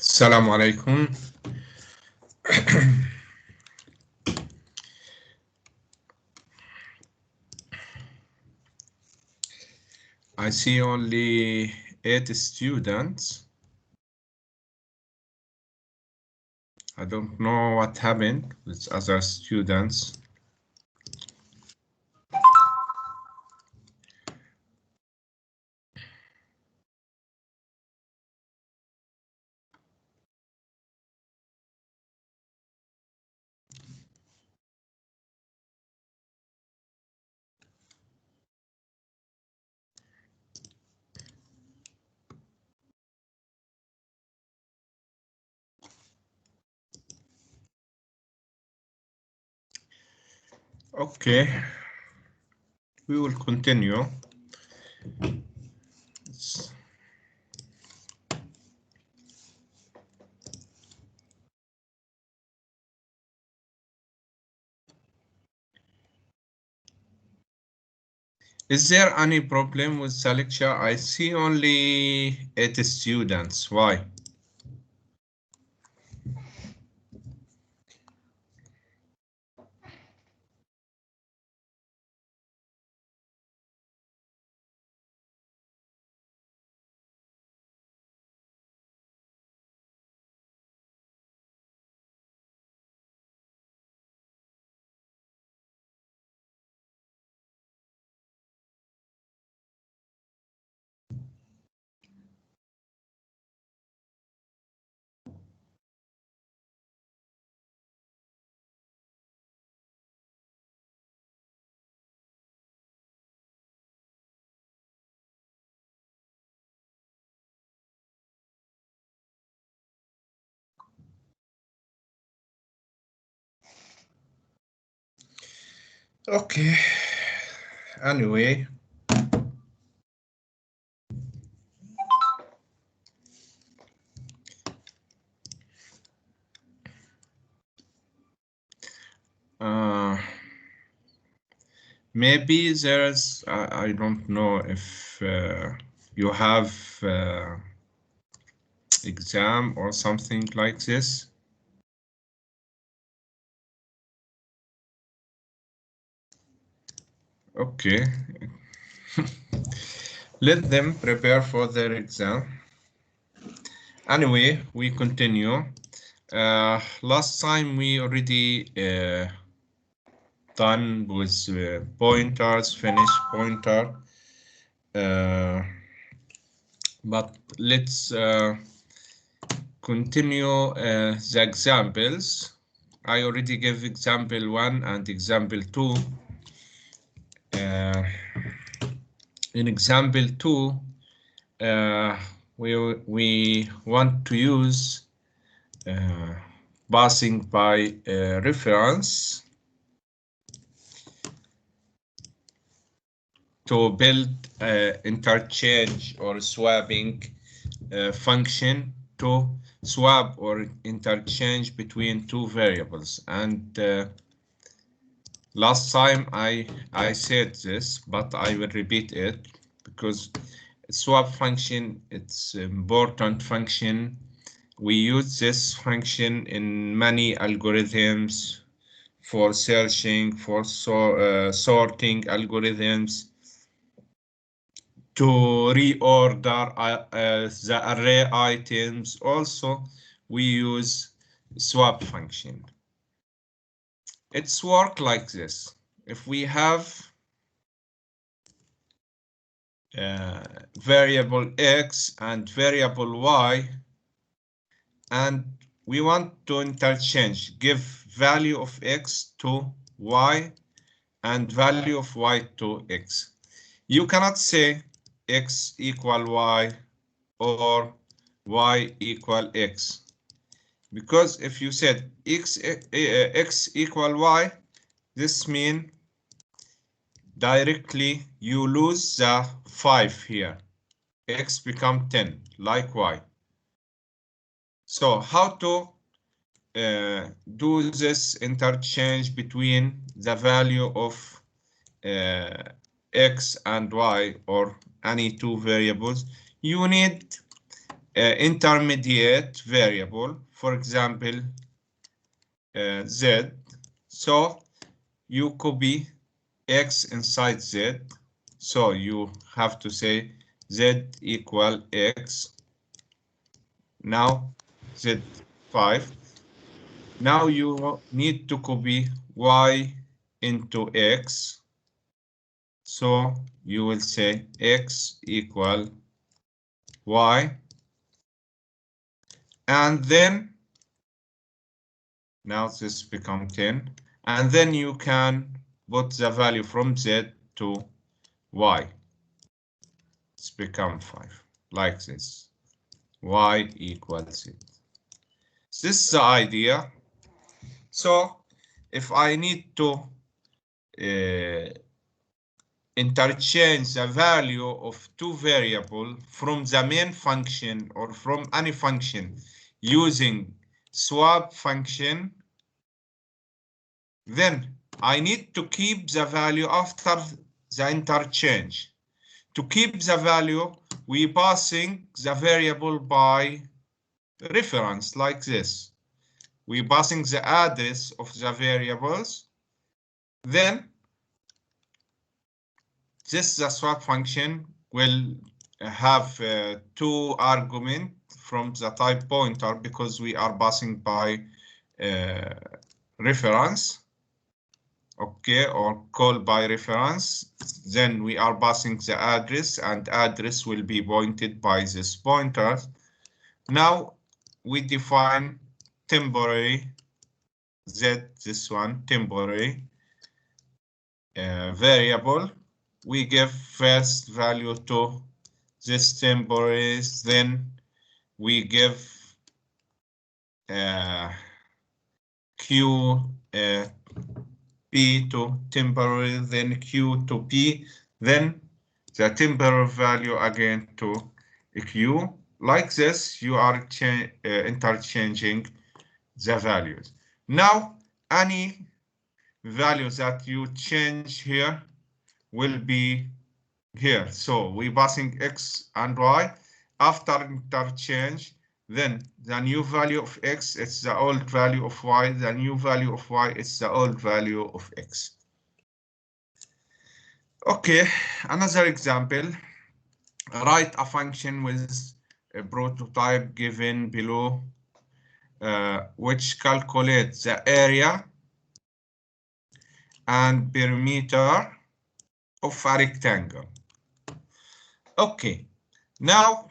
السلام عليكم. I see only 8 students. I don't know what happened with other students. Okay, we will continue. Is there any problem with the lecture? I see only 8 students. Why? Okay, anyway. Maybe there's, I don't know if you have exam or something like this. Okay. Let them prepare for their exam. Anyway, we continue. Last time we already done with pointers, finished pointer. But let's continue the examples. I already gave example 1 and example 2. In example 2, we want to use passing by reference to build interchange or swapping function to swap or interchange between two variables. And last time I said this, but I will repeat it because swap function, it's important function. We use this function in many algorithms for searching, for sorting algorithms, to reorder the array items. Also, we use swap function. It's work like this. If we have variable x and variable y, and we want to interchange, give value of x to y and value of y to x. You cannot say x equal y or y equal x, because if you said x equal y, this means directly you lose the 5 here. X become 10 like y. So how to do this interchange between the value of x and y or any two variables? You need intermediate variable, for example, z. So you copy x inside z. So you have to say z equal x. Now z5. Now you need to copy y into x. So you will say x equal y. And then now this become 10. And then you can put the value from z to y. It's become 5, like this. Y equals z. This is the idea. So if I need to interchange the value of two variables from the main function or from any function using swap function, then I need to keep the value after the interchange. To keep the value, we passing the variable by reference like this. We passing the address of the variables. Then this the swap function will have two arguments from the type pointer because we are passing by reference. Okay, or call by reference. Then we are passing the address, and address will be pointed by this pointer. Now we define temporary z, this one temporary variable. We give first value to this temporary, then we give q p to temporary, then q to p, then the temporary value again to q. Like this, you are interchanging the values. Now, any value that you change here will be here. So we passing x and y. After interchange, then the new value of x, it's the old value of y. The new value of y is the old value of x. Okay, another example. Write a function with a prototype given below, which calculates the area and perimeter of a rectangle. Okay, now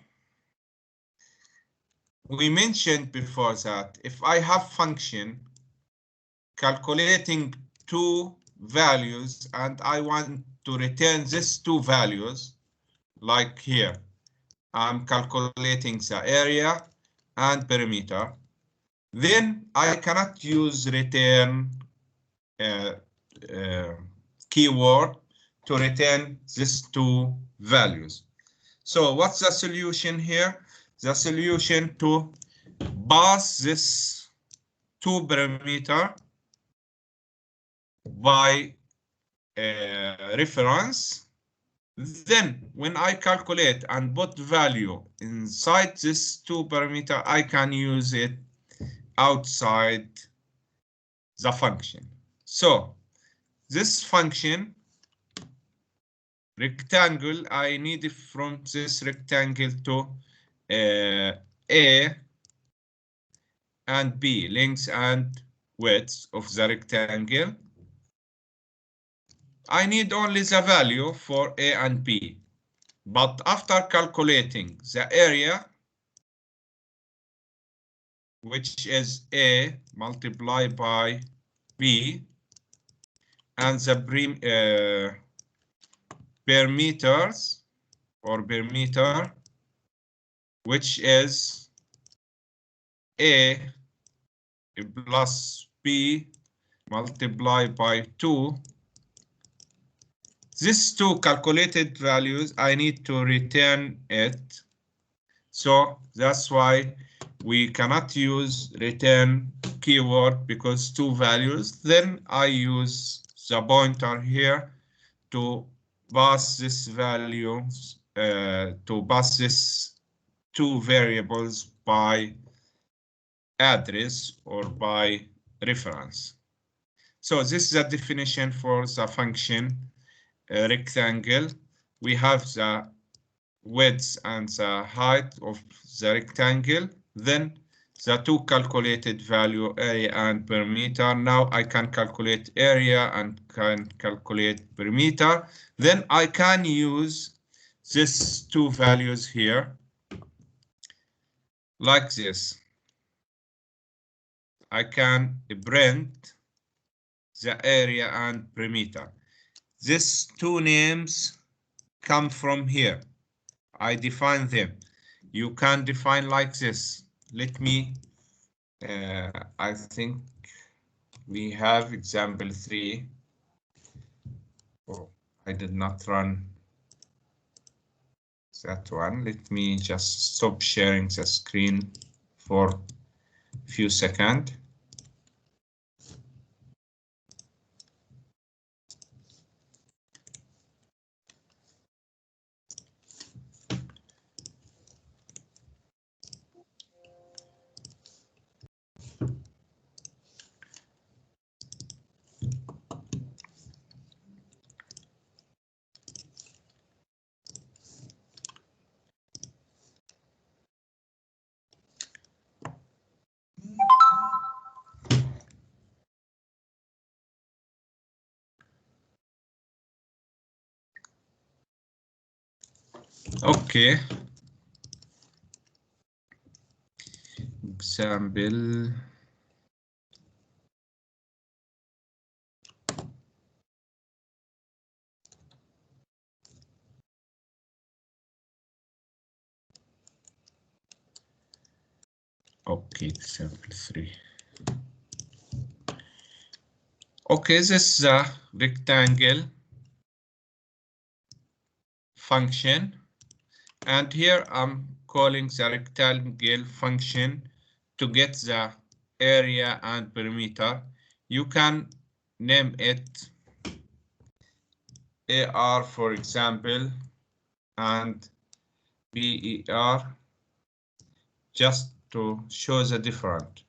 we mentioned before that if I have function calculating two values and I want to return these two values, like here, I'm calculating the area and perimeter, then I cannot use return keyword to return these two values. So what's the solution here? The solution to pass this two parameter by reference. Then when I calculate and put value inside this two parameter, I can use it outside the function. So this function rectangle, I need from this rectangle to A and B, length and width of the rectangle. I need only the value for A and B, but after calculating the area, which is A multiplied by B, and the perimeters or perimeter, which is A plus B multiplied by 2. These two calculated values, I need to return it. So that's why we cannot use return keyword because two values. Then I use the pointer here to pass this value, to pass this two variables by address or by reference. So this is the definition for the function rectangle. We have the width and the height of the rectangle, then the two calculated value, area and perimeter. Now I can calculate area and can calculate perimeter. Then I can use these two values here like this. I can print the area and perimeter. These two names come from here. I define them. You can define like this. Let me, I think we have example 3. Oh, I did not run that one. Let me just stop sharing the screen for a few seconds. Okay. Example. Okay, example 3. Okay, this is a rectangle function. And here I'm calling the rectangle function to get the area and perimeter. You can name it AR, for example, and BER, just to show the difference.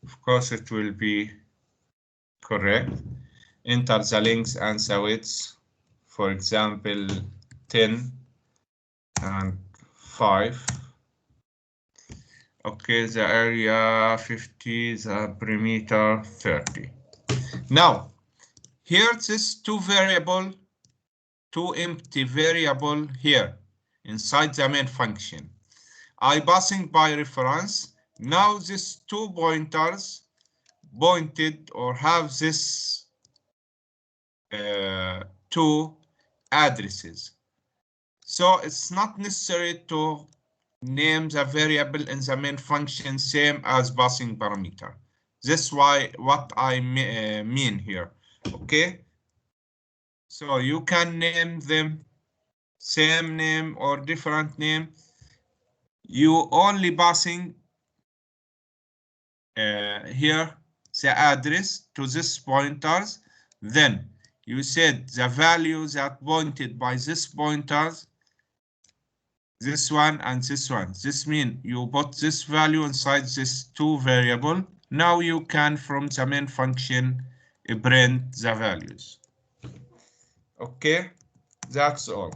Of course, it will be correct. Enter the length and the width, for example, 10 and 5. Okay, the area 50, the perimeter 30. Now, here this two empty variable here inside the main function. I passing by reference. Now these two pointers pointed or have this two addresses. So it's not necessary to name the variable in the main function same as passing parameter. That's why what I mean here. Okay. So you can name them same name or different name. You only passing here the address to this pointers. Then you said the value that pointed by this pointers, this one and this one. This means you put this value inside this two variable. Now you can from the main function print the values. Okay, that's all.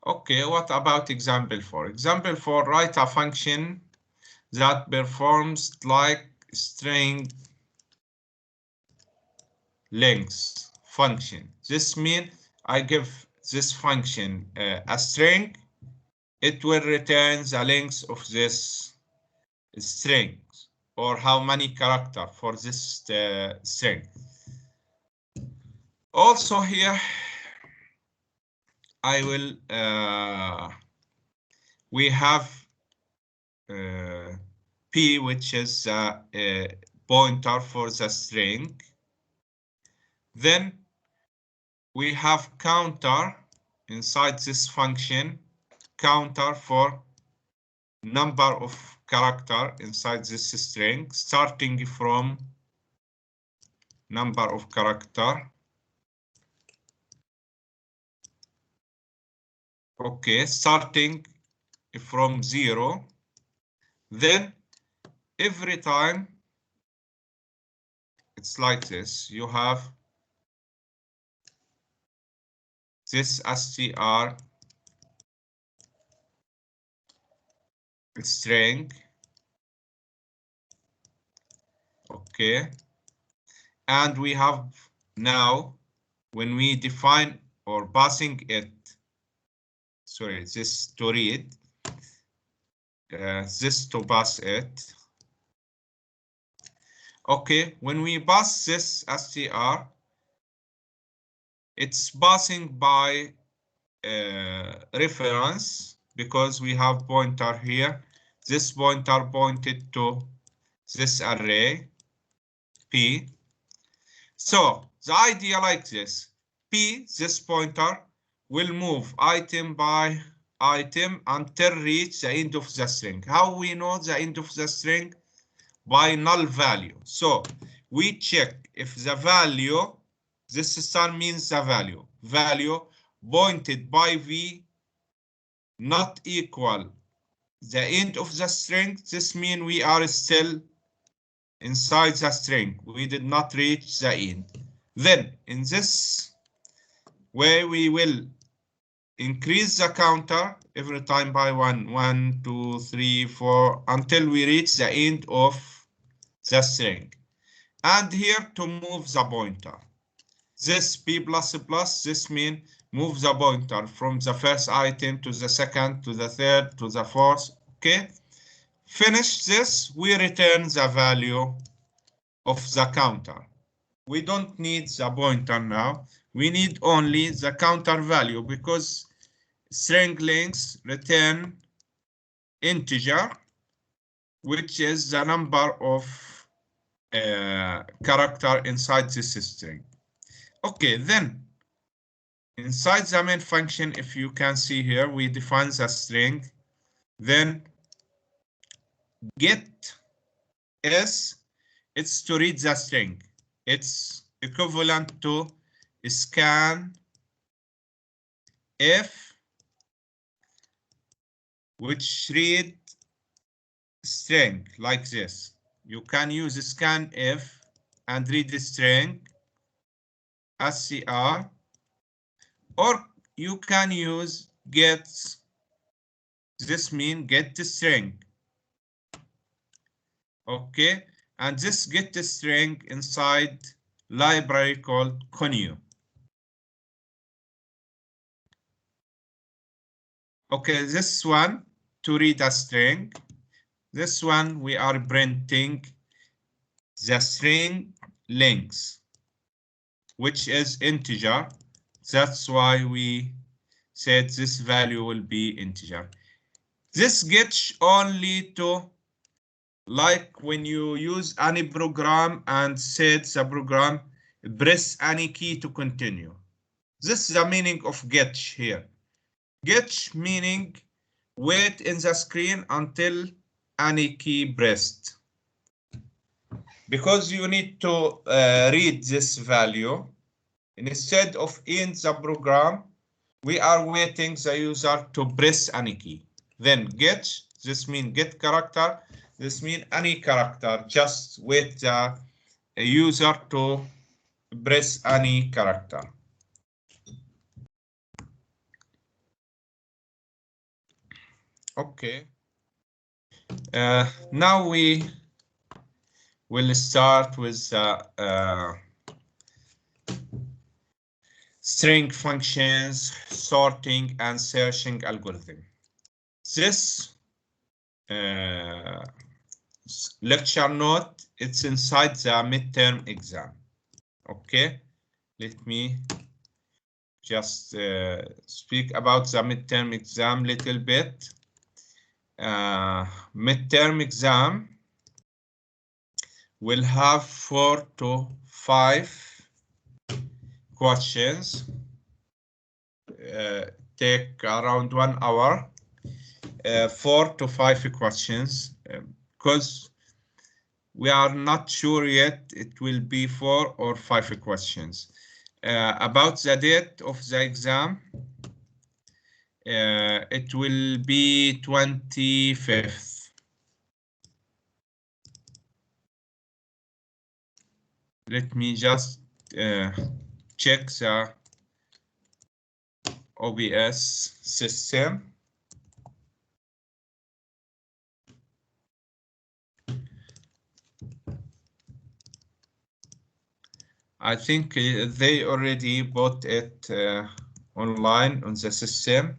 Okay, what about example 4? Example 4, write a function that performs like string length function. This means I give this function a string. It will return the length of this string or how many characters for this string. Also here, I will, we have P, which is a pointer for the string. Then we have counter inside this function counter for number of character inside this string, starting from number of character. Okay, starting from 0. Then every time it's like this, you have this str string. Okay, and we have now, when we define or passing it, sorry, this to read, this to pass it. Okay, when we pass this str, it's passing by reference, because we have pointer here. This pointer pointed to this array P. So the idea like this, P, this pointer, will move item by item until reach the end of the string. How we know the end of the string? By null value. So we check if the value, this star means the value pointed by V not equal the end of the string. This means we are still inside the string. We did not reach the end. Then in this way, we will increase the counter every time by 1, 1, 2, 3, 4, until we reach the end of the string. And here to move the pointer. This P++, this means move the pointer from the first item to the second, to the third, to the fourth. Okay. Finish this, we return the value of the counter. We don't need the pointer now. We need only the counter value, because string length return integer, which is the number of character inside this string. Okay, then inside the main function, if you can see here, we define the string. Then get s, it's to read the string. It's equivalent to scan if, which read string like this. You can use scan if and read the string scr, or you can use get. This means get the string. Okay, and this get the string inside library called connew. Okay, this one to read a string. This one we are printing the string length, which is integer. That's why we said this value will be integer. This gets only to, like when you use any program and set the program, press any key to continue. This is the meaning of get here. Get meaning wait in the screen until any key pressed. Because you need to read this value, instead of end the program, we are waiting the user to press any key. Then get, this means get character. This means any character, just wait the user to press any character. Okay. Now we will start with string functions, sorting and searching algorithm. This lecture note, it's inside the midterm exam. Okay, let me just speak about the midterm exam a little bit. Midterm exam will have 4 to 5 questions. Take around 1 hour. 4 to 5 questions, because we are not sure yet it will be 4 or 5 questions. About the date of the exam, it will be 25th. Let me just check the OBS system. I think they already bought it online on the system.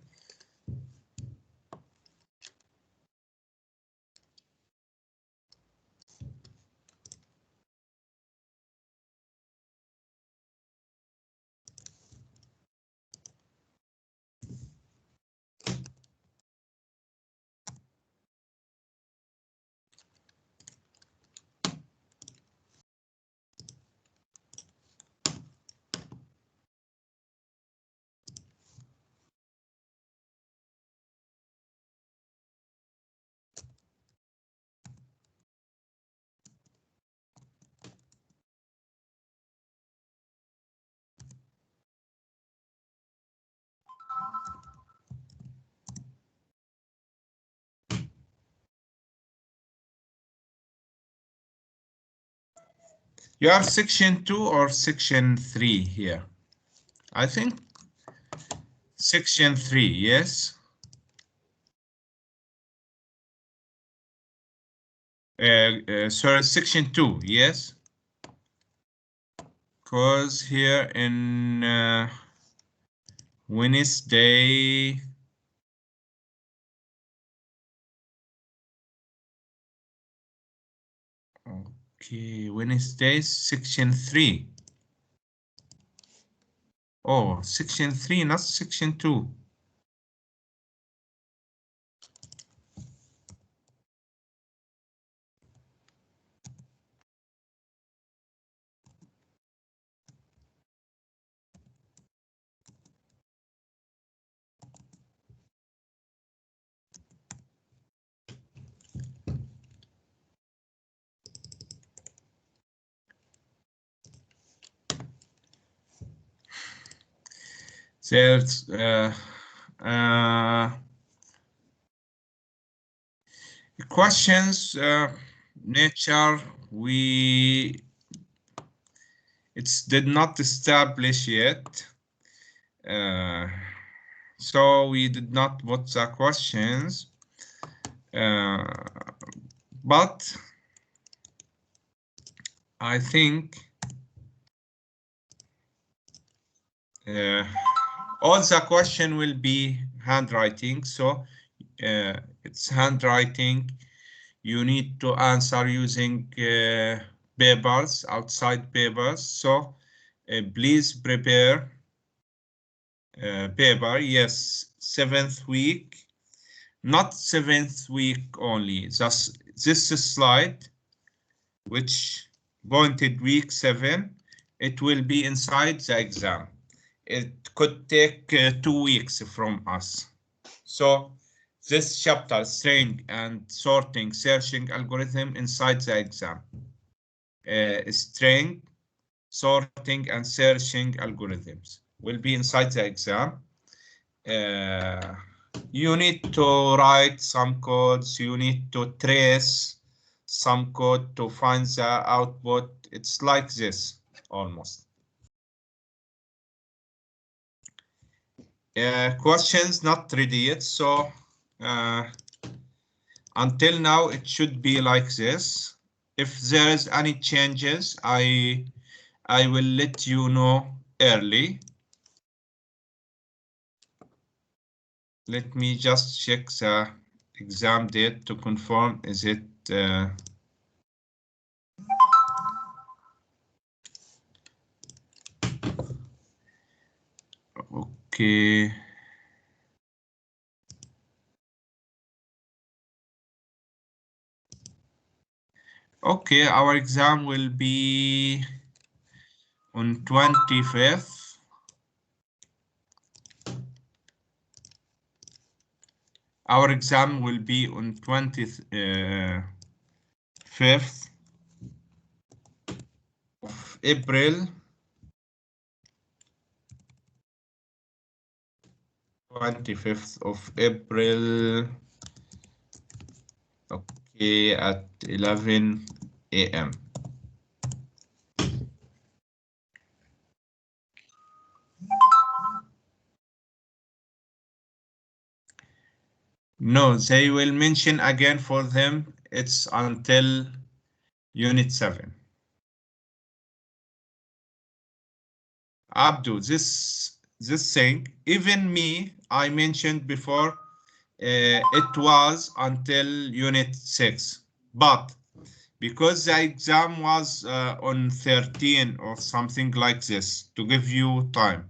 You are section 2 or section 3 here? I think section 3, yes. Sorry, section 2, yes. Because here in Wednesday, okay, Wednesday, section 3. Oh, section 3, not section 2. There's questions, nature, it's did not establish yet. So we did not put the questions, but I think all the question will be handwriting. So it's handwriting. You need to answer using papers, outside papers. So please prepare paper. Yes, 7th week. Not 7th week only, just this slide, which pointed week 7, it will be inside the exam. It could take 2 weeks from us. So this chapter, string and sorting, searching algorithm inside the exam. String, sorting and searching algorithms will be inside the exam. You need to write some codes, you need to trace some code to find the output. It's like this, almost. Questions not ready yet, so until now it should be like this. If there is any changes, I will let you know early. Let me just check the exam date to confirm, is it okay. Okay, our exam will be on 25th. Our exam will be on 25th of April. 25th of April. Okay, at 11 a.m. No, they will mention again for them. It's until Unit 7. Abdu, this thing, even me, I mentioned before, it was until Unit 6. But because the exam was on 13 or something like this, to give you time.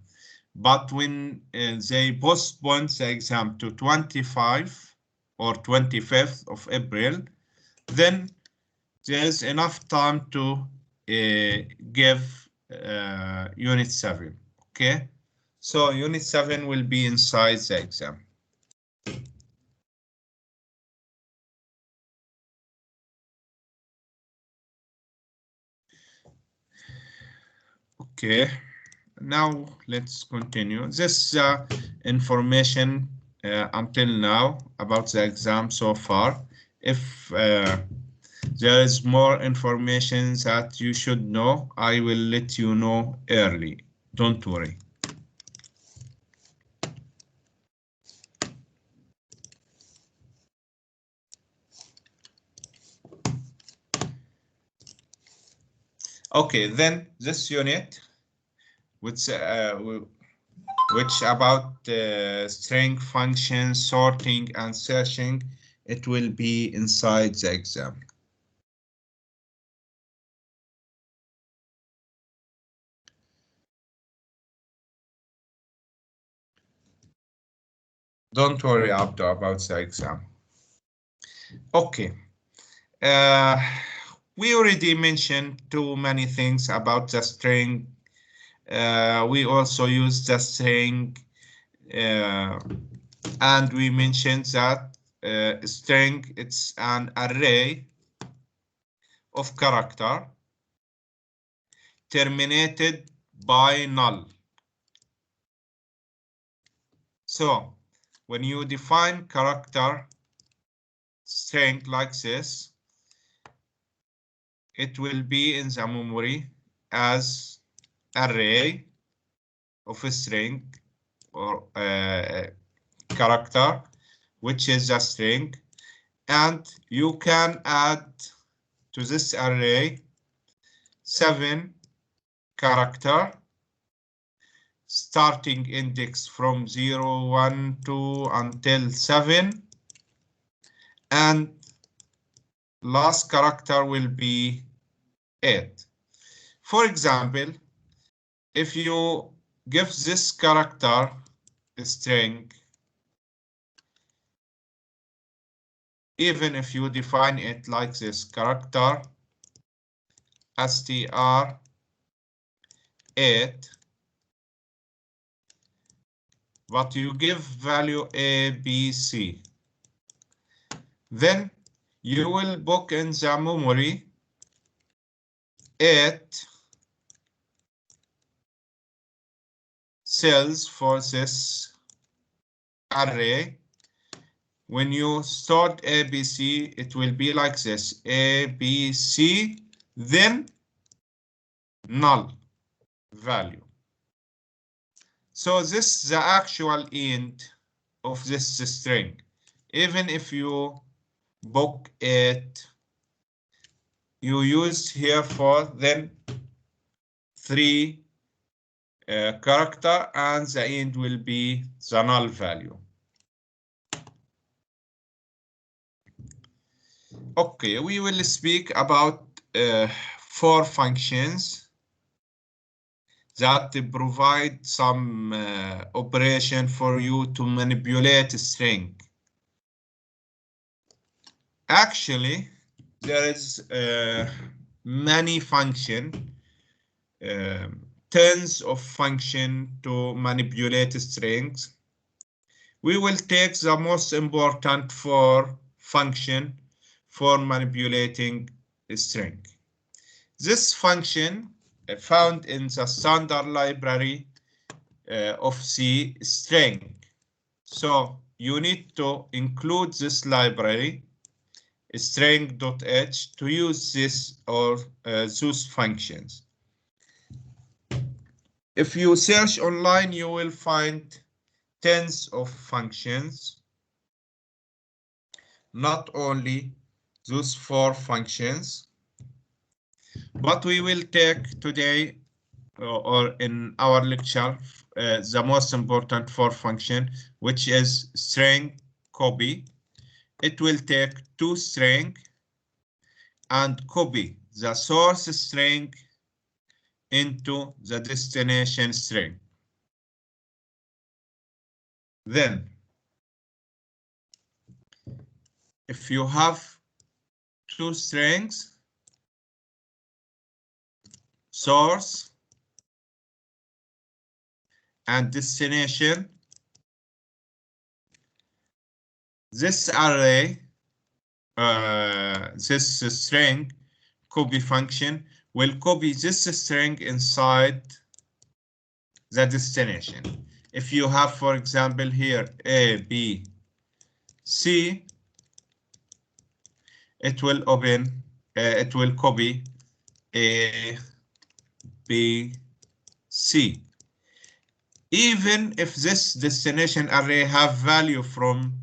But when they postponed the exam to 25 or 25th of April, then there's enough time to give Unit 7, okay? So Unit 7 will be inside the exam. Okay, now let's continue. This information until now about the exam so far. If there is more information that you should know, I will let you know early. Don't worry. Okay, then this unit, which about string functions, sorting and searching, it will be inside the exam. Don't worry, Abdo, about the exam. Okay. We already mentioned too many things about the string. We also use the string, and we mentioned that string, it's an array of character terminated by null. So when you define character string like this, it will be in the memory as array of a string or character, which is a string, and you can add to this array 7 character starting index from 0, 1, 2 until 7, and last character will be 8. For example, if you give this character a string, even if you define it like this, character str 8, but you give value A, B, C, then you will book in the memory 8 cells for this array. When you start ABC, it will be like this, ABC, then null value. So this is the actual end of this string. Even if you book it, you use here for then 3 character, and the end will be the null value. Okay, we will speak about 4 functions that provide some operation for you to manipulate a string. Actually, there is many function, tons of function to manipulate strings. We will take the most important for function for manipulating a string. This function found in the standard library of C string. So you need to include this library string.h to use this or those functions. If you search online, you will find tens of functions, not only those 4 functions, but we will take today or in our lecture the most important 4 function, which is string copy. It will take 2 string and copy the source string into the destination string. Then, if you have 2 strings, source and destination, this array, this string copy function will copy this string inside the destination. If you have, for example, here A, B, C, it will copy A, B, C. Even if this destination array have value from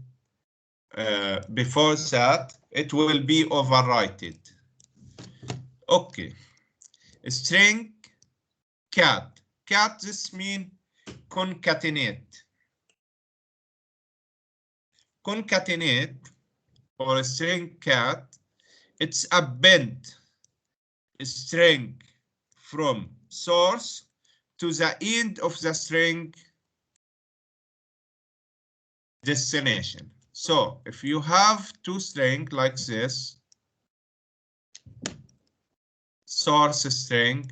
before that, it will be overwritten. Okay. String cat. Cat, this means concatenate. Concatenate or string cat, it's append a string from source to the end of the string destination. So if you have 2 strings like this, source string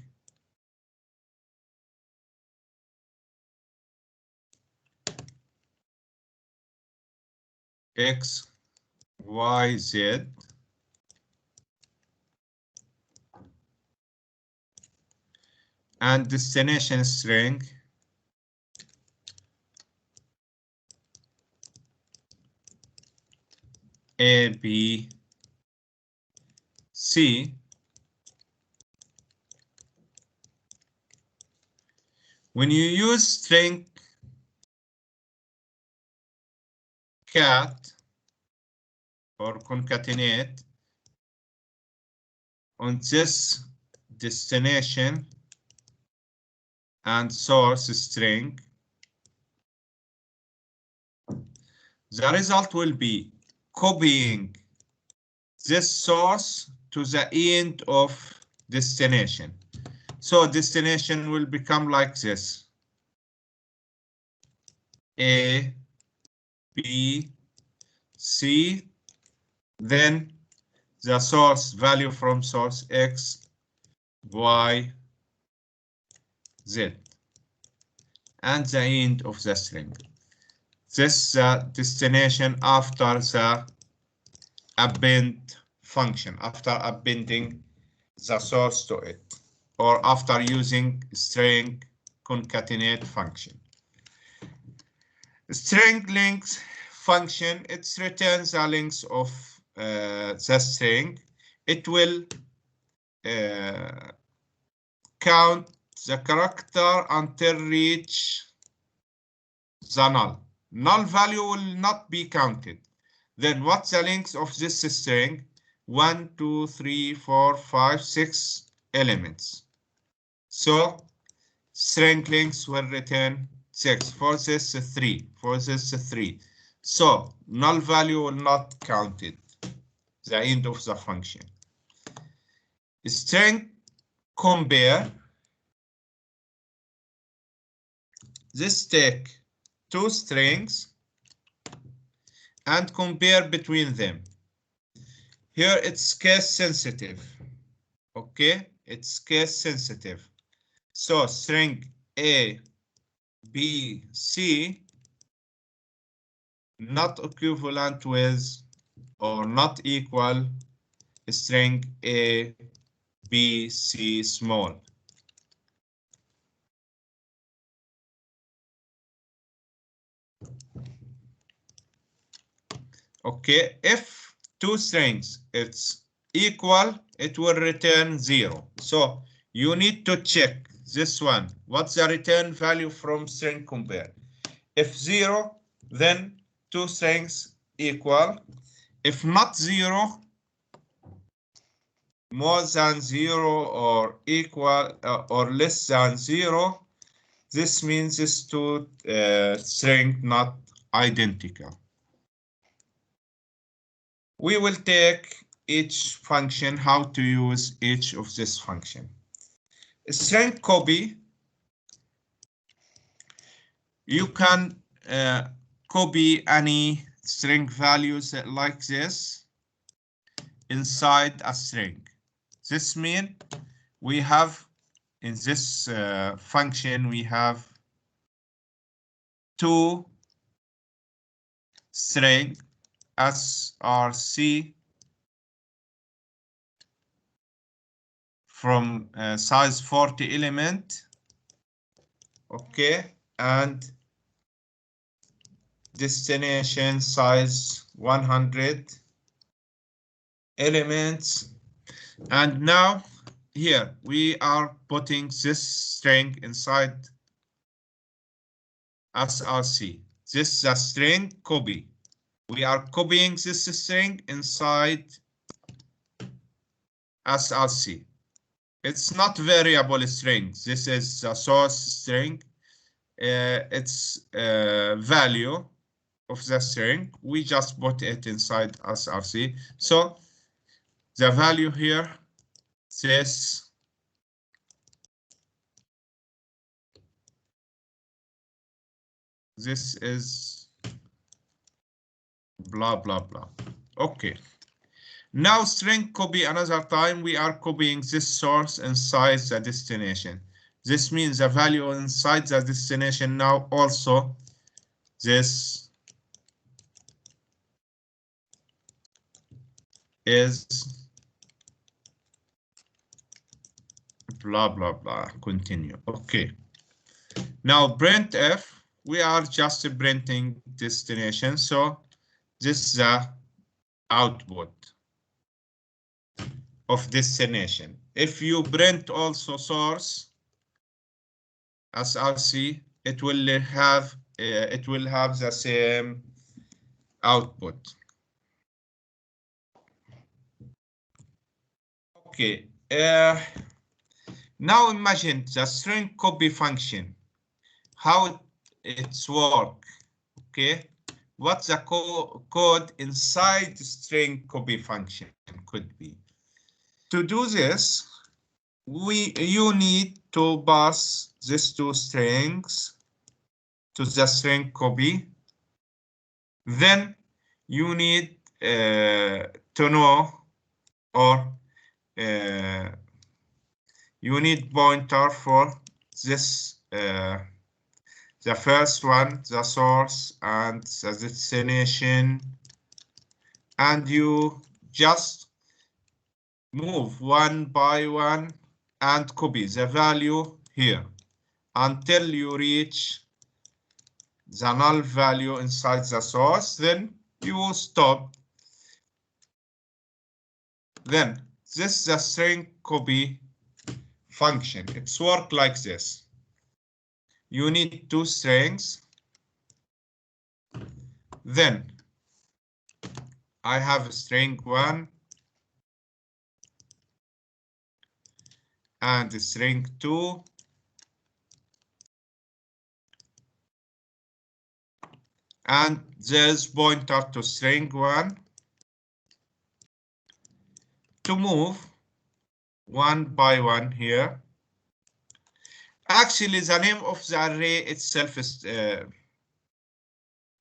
X, Y, Z, and destination string A, B, C. When you use string cat or concatenate on this destination and source string, the result will be copying this source to the end of destination. So destination will become like this. A, B, C, then the source value from source X, Y, Z, and the end of the string. This is the destination after the append function, after appending the source to it, or after using string concatenate function. String length function, it returns the length of the string. It will count the character until reach the null. Null value will not be counted. Then what's the length of this string? 1, 2, 3, 4, 5, 6 elements. So string length will return 6. For this 3. For this 3. So null value will not counted. The end of the function. String compare. This take 2 strings and compare between them. Here it's case sensitive. Okay, it's case sensitive. So string A, B, C, not equivalent with or not equal string A, B, C small. Okay, if two strings it's equal, it will return 0. So you need to check this one. What's the return value from string compare? If 0, then two strings equal. If not 0, more than 0 or equal or less than 0, this means these two strings not identical. We will take each function, how to use each of this function. String copy, you can copy any string values like this inside a string. This means we have in this function, we have two string src from size 40 element, okay, and destination size 100 elements. And now here we are putting this string inside src. This is a string copy. We are copying this string inside src. It's not variable string. This is a source string. It's value of the string. We just put it inside src. So the value here says this is blah blah blah. Okay. Now string copy another time, we are copying this source inside the destination. This means the value inside the destination now also this is blah blah blah. Continue. Okay. Now printf, we are just printing destination. So this is the output of destination. If you print also source src, it will have the same output. Okay. Now imagine the string copy function, how it's work. Okay. What the code inside the string copy function could be. To do this, you need to pass these two strings to the string copy. Then you need to know, or you need pointer for this, the first one, the source and the destination, and you just move one by one and copy the value here until you reach the null value inside the source. Then you will stop. Then this is the string copy function. It's work like this. You need two strings. Then I have string 1 and string 2. And there's pointer to string 1 to move one by one here. Actually, the name of the array itself is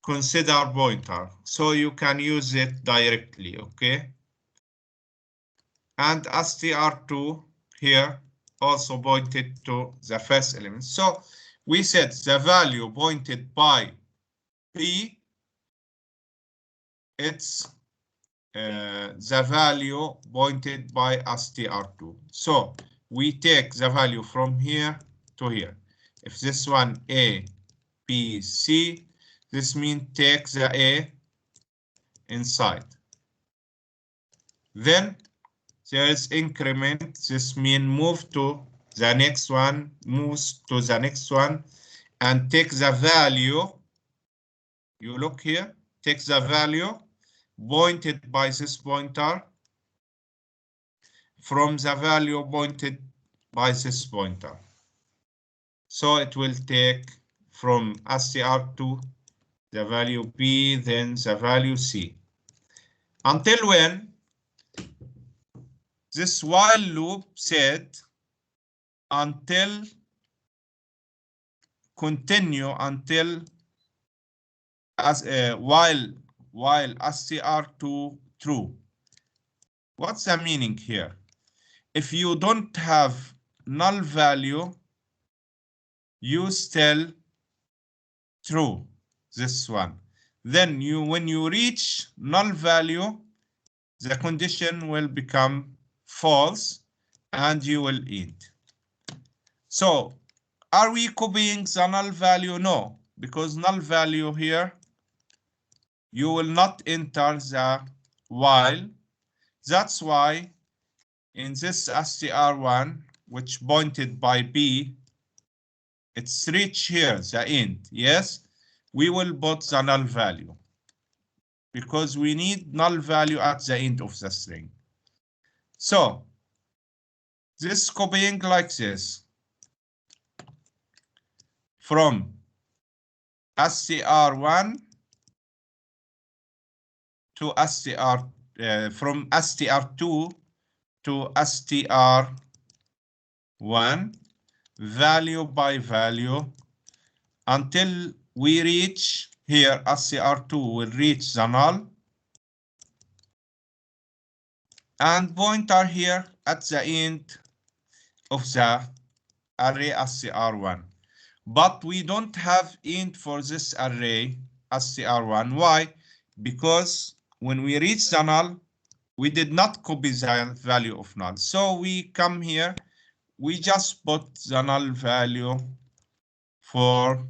consider pointer, so you can use it directly, okay? And str2 here also pointed to the first element. So we said the value pointed by P it's the value pointed by str2. So we take the value from here to here. If this one A, B, C, this means take the A inside. Then there is increment. This means move to the next one, moves to the next one, and take the value. You look here, take the value pointed by this pointer from the value pointed by this pointer. So it will take from str2 the value B, then the value C. Until when? This while loop said until continue until as while str2 true. What's the meaning here? If you don't have null value, you still true, this one. Then when you reach null value, the condition will become false and you will end. So are we copying the null value? No, because null value here, you will not enter the while. That's why in this str1, which pointed by B, it's reach here, the end. Yes, we will put the null value because we need null value at the end of the string. So this copying like this from str1 to from str2 to str1, value by value, until we reach here, str2 will reach the null, and pointer here at the end of the array str1. But we don't have int for this array str1. Why? Because when we reach the null, we did not copy the value of null. So we come here, we just put the null value for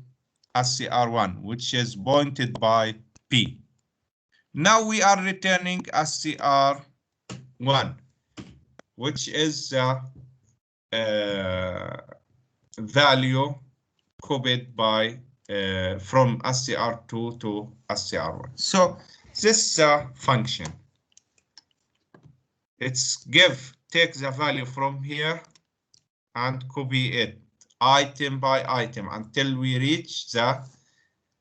str1, which is pointed by P. Now we are returning str1, which is the value copied by from str2 to str1. So this function, it's take the value from here and copy it item by item until we reach the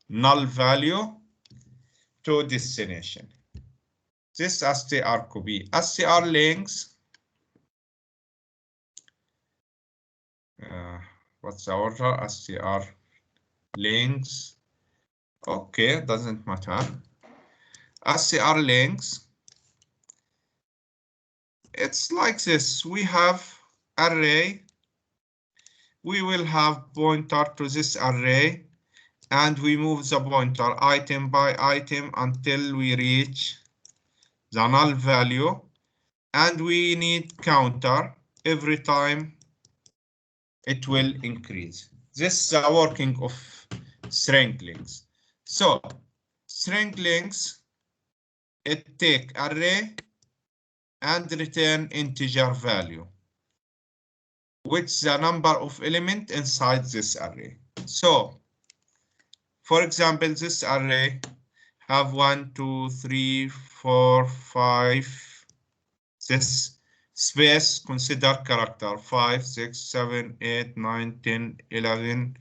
null value to destination. This str copy. Str links. What's the order? Str links. Okay, doesn't matter. Str links. It's like this. We have array. We will have pointer to this array, and we move the pointer item by item until we reach the null value, and we need counter every time it will increase. This is the working of string links. So string links, it take array and return integer value, which is the number of elements inside this array. So for example, this array have 1, 2, 3, 4, 5. This space consider character 5, 6, 7, 8, 9, 10, 11,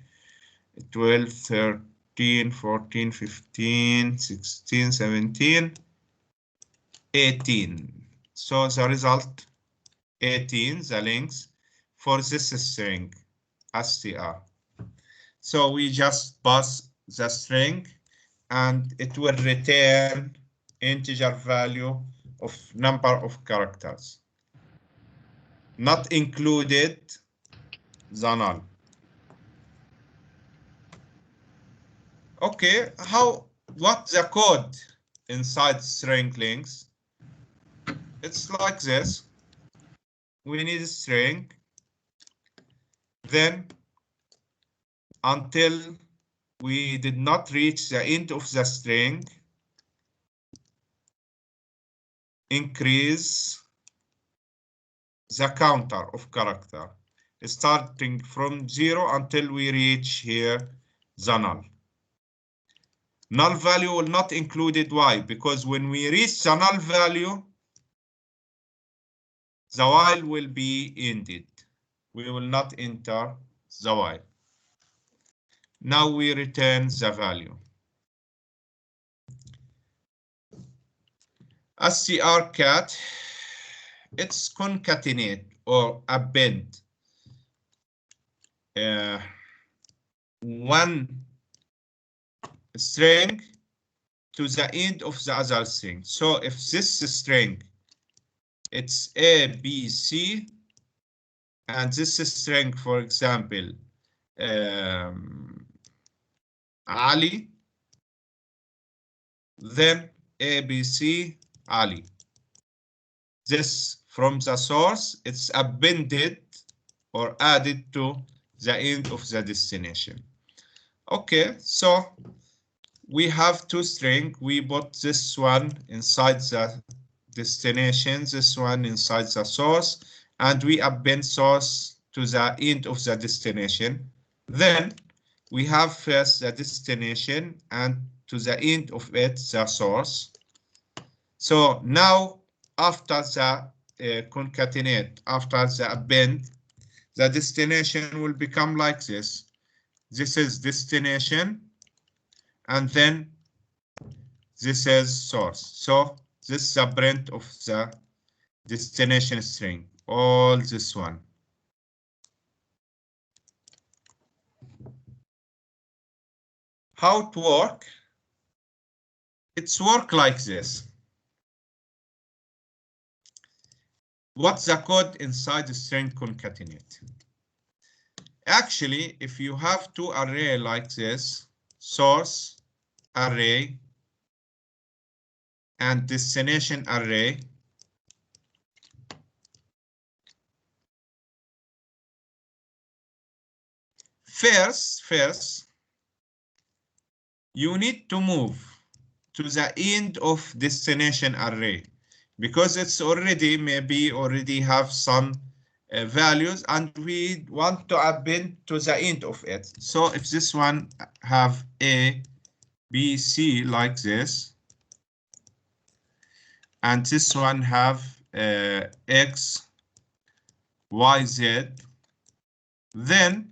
12, 13, 14, 15, 16, 17, 18. So the result 18, the length for this string str. So we just pass the string and it will return integer value of number of characters, not included the null. Okay, what the code inside string length. It's like this. We need a string. Then until we did not reach the end of the string, increase the counter of character, starting from 0 until we reach here the null. Null value will not include y, because when we reach the null value, the while will be ended. We will not enter the while. Now we return the value. strcat, it's concatenate or append one string to the end of the other string. So if this string, it's A, B, C, and this string, for example, Ali, then A, B, C, Ali. This from the source, it's appended or added to the end of the destination. Okay, so we have two strings. We put this one inside the destination, this one inside the source, and we append source to the end of the destination. Then we have first the destination and to the end of it, the source. So now after the concatenate, after the append, the destination will become like this. This is destination, and then this is source. So this is the print of the destination string, all this one. How it work? It's work like this. What's the code inside the string concatenate? Actually, if you have two arrays like this, source array and destination array, first, you need to move to the end of destination array, because it's already maybe already have some values and we want to append to the end of it. So if this one have A, B, C like this, and this one have X, Y, Z, then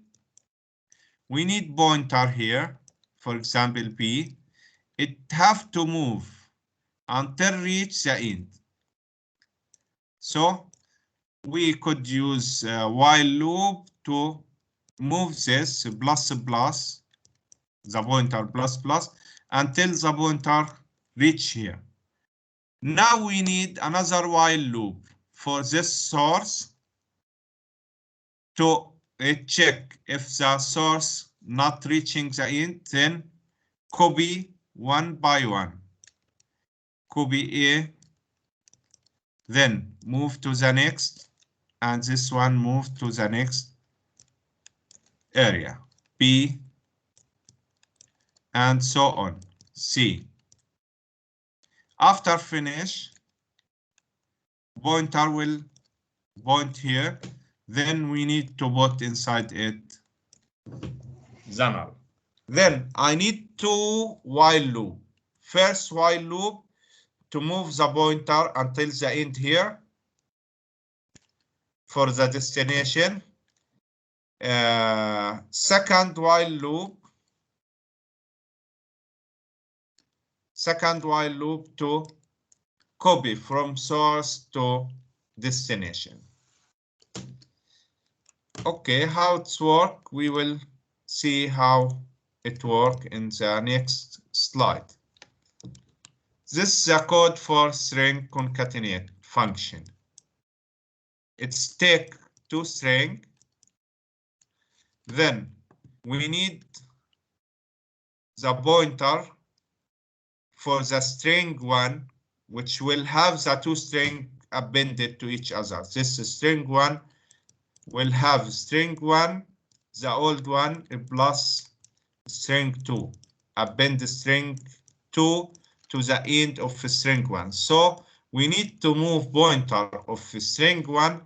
we need pointer here, for example, P. It have to move until reach the end. So we could use while loop to move this plus plus, the pointer plus plus, until the pointer reach here. Now we need another while loop for this source to check if the source not reaching the end, then copy one by one. Copy A, then move to the next, and this one move to the next area, B, and so on, C. After finish, pointer will point here, then we need to put inside it the null. Then I need two while loop. First while loop to move the pointer until the end here for the destination. Second while loop to copy from source to destination. Okay, how it's work, we will see how it work in the next slide. This is the code for string concatenate function. It's take two string, then we need the pointer for the string 1, which will have the two strings appended to each other. This string 1 will have string 1, the old one, plus string 2. Append string 2 to the end of string 1. So we need to move pointer of string 1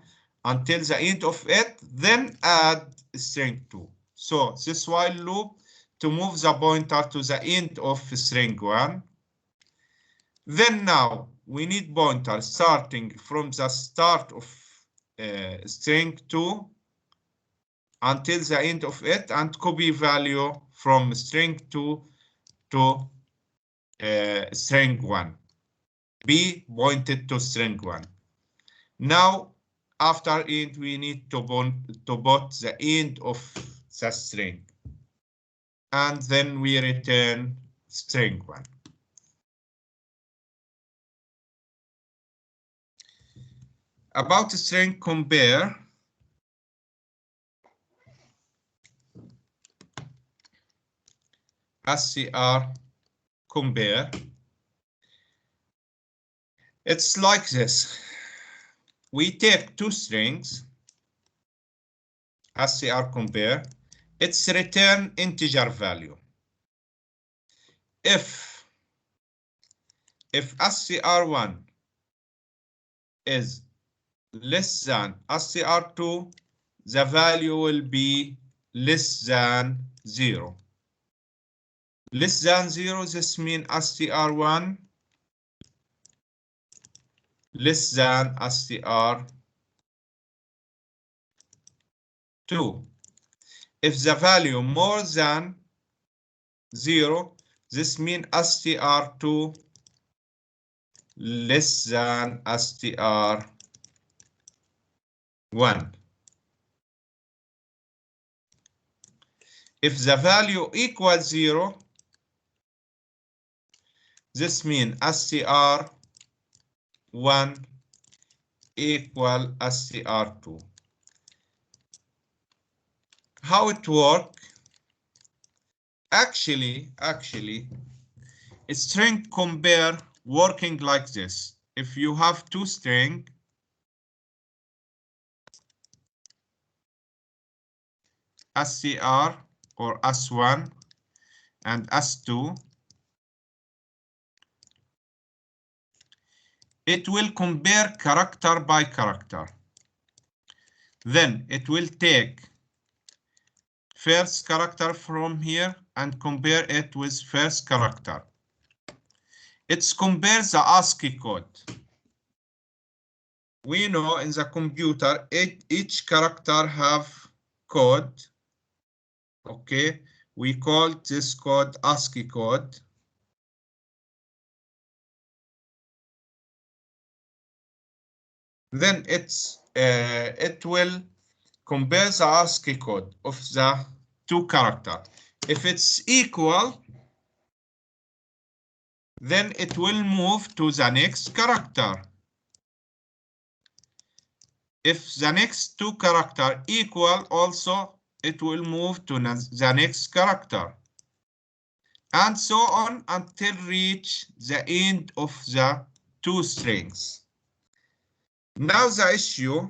until the end of it, then add string 2. So this while loop to move the pointer to the end of string 1. Then now we need pointer starting from the start of string 2 until the end of it, and copy value from string 2 to string 1. Be pointed to string 1. Now, after end, we need to put the end of the string. And then we return string 1. About string compare, SCR compare, it's like this. We take two strings, SCR compare, it's return integer value. If SCR1 is less than SCR2, the value will be less than 0. Less than 0, this means SCR1 less than SCR2. If the value more than 0, this means STR2 less than STR1. If the value equals 0, this means STR1 equal STR2. How it works? Actually, a string compare working like this. If you have two strings, SCR or S1 and S2, it will compare character by character. Then it will take first character from here and compare it with first character. It's compare the ASCII code. We know in the computer, each character have code. Okay, we call this code ASCII code. Then it will compare the ASCII code of the two characters. If it's equal, then it will move to the next character. If the next two characters equal also, it will move to the next character. And so on until reach the end of the two strings. Now the issue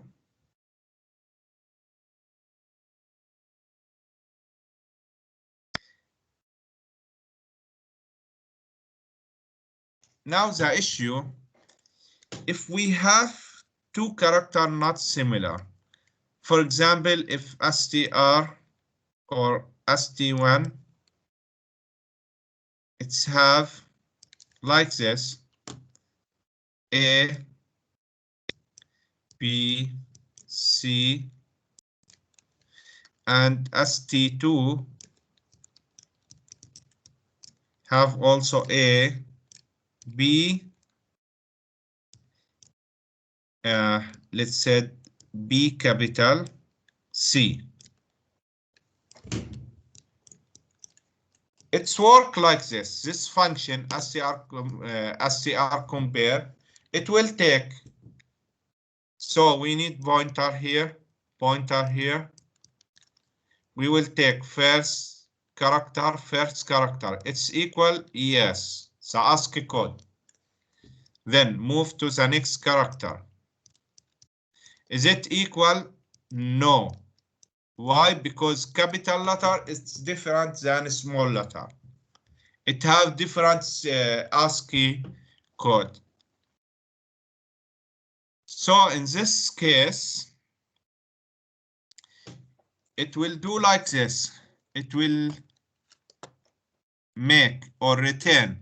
if we have two characters not similar, for example, if STR or ST1, it's have like this, A, B, C, and ST2 have also A, B, let's say B capital C. It's work like this. This function STR compare, it will take. So we need pointer here, pointer here. We will take first character. It's equal, yes. the ASCII code. Then move to the next character. Is it equal? No. Why? Because capital letter is different than small letter. It have different ASCII code. So in this case, it will do like this. It will make or return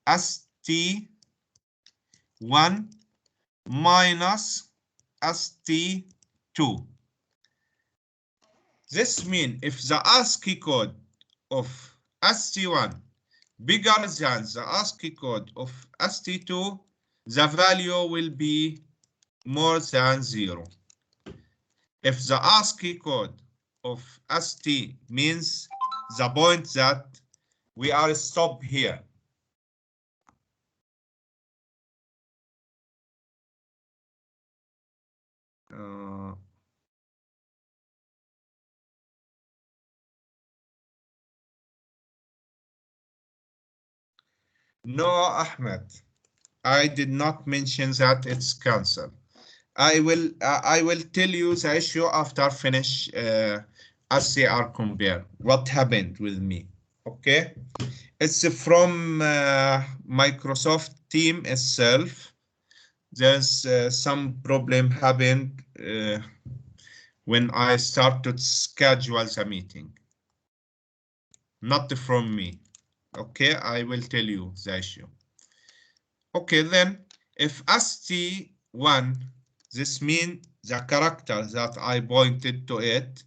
ST1 minus ST2. This means if the ASCII code of ST1 bigger than the ASCII code of ST2, the value will be more than 0. If the ASCII code of ST means the point that we are stopped here. No, Ahmed, I did not mention that it's cancelled. I will tell you the issue after finish SCR compare. What happened with me? Okay, it's from Microsoft team itself. There's some problem happened when I started schedule the meeting. Not from me. Okay, I will tell you the issue. Okay, then if ST1, this means the character that I pointed to it,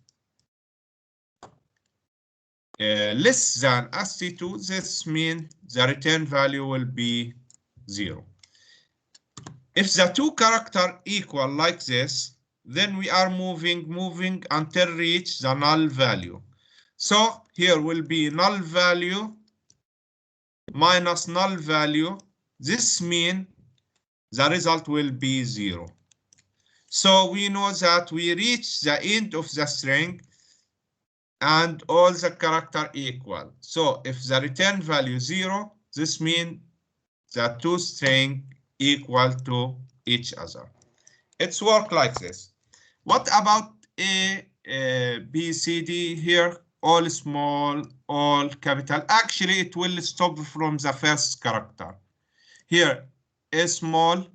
less than ST2, this means the return value will be 0. If the two characters equal like this, then we are moving until reach the null value. So here will be null value minus null value. This means the result will be 0. So we know that we reach the end of the string and all the character equal. So if the return value 0, this means the two string equal to each other. It's work like this. What about A, B, C, D here? All small, all capital. Actually, it will stop from the first character. Here, A small,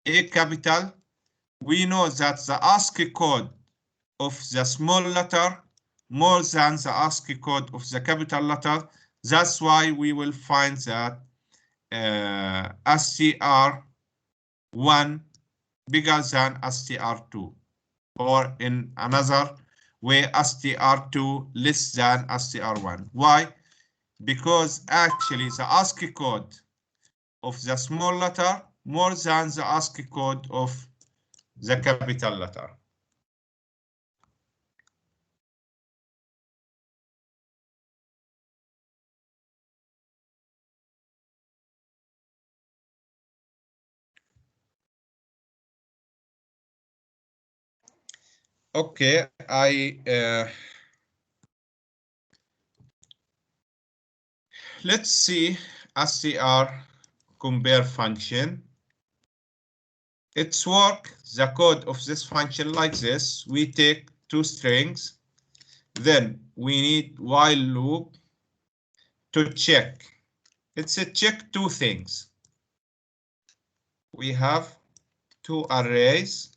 A capital. We know that the ASCII code of the small letter more than the ASCII code of the capital letter. That's why we will find that STR1 bigger than STR2, or in another way, STR2 less than STR1. Why? Because actually the ASCII code of the small letter more than the ASCII code of the capital letter. Okay, let's see SCR compare function. It's work the code of this function like this. We take two strings, then we need while loop to check. It's a check two things. We have two arrays.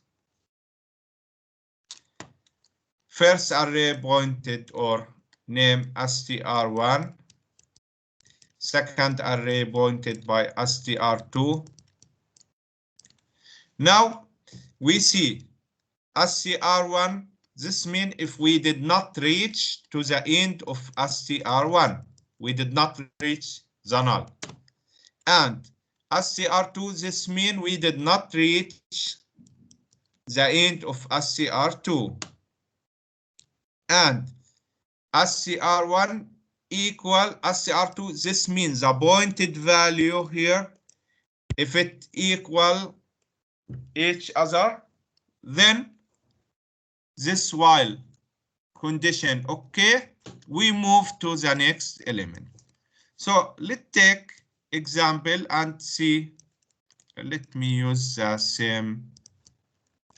First array pointed or name str1. Second array pointed by str2. Now we see str1. This means if we did not reach to the end of str1, we did not reach the null. And str2, this means we did not reach the end of str2. And str1 equal str2, this means the pointed value here, if it equal each other, then this while condition okay, we move to the next element. So let's take example and see. Let me use the same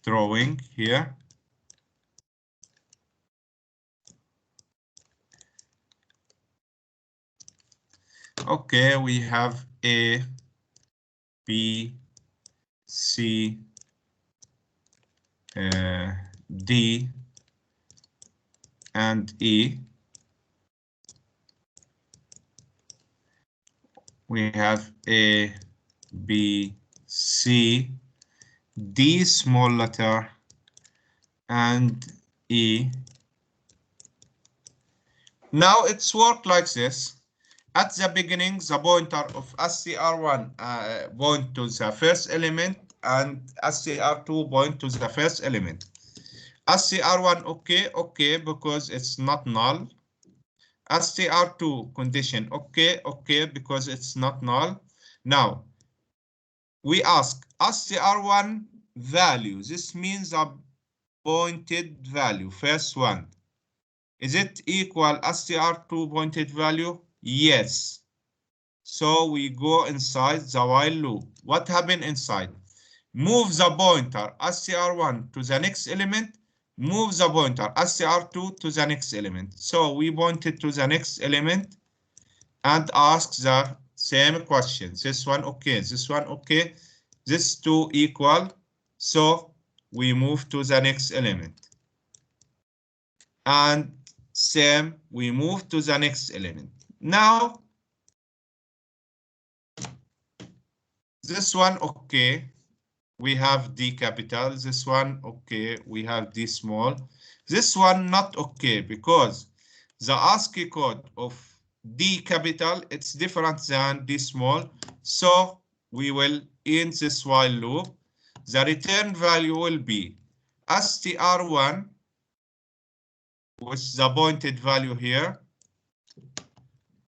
drawing here. Okay, we have A, B, C, D, and E. We have A, B, C, D small letter, and E. Now it's worked like this. At the beginning, the pointer of SCR1 point to the first element and SCR2 point to the first element. SCR1 okay, because it's not null. SCR2 condition okay, because it's not null. Now, we ask SCR1 value. This means a pointed value, first one. Is it equal SCR2 pointed value? Yes. So we go inside the while loop. What happened inside? Move the pointer SCR1 to the next element, move the pointer SCR2 to the next element. So we pointed to the next element and ask the same question. This one okay, this one okay, this two equal. So we move to the next element. And same, we move to the next element. Now, this one okay, we have D capital. This one okay, we have D small. This one not okay because the ASCII code of D capital, it's different than D small. So we will end this while loop. The return value will be str1, which is the pointed value here,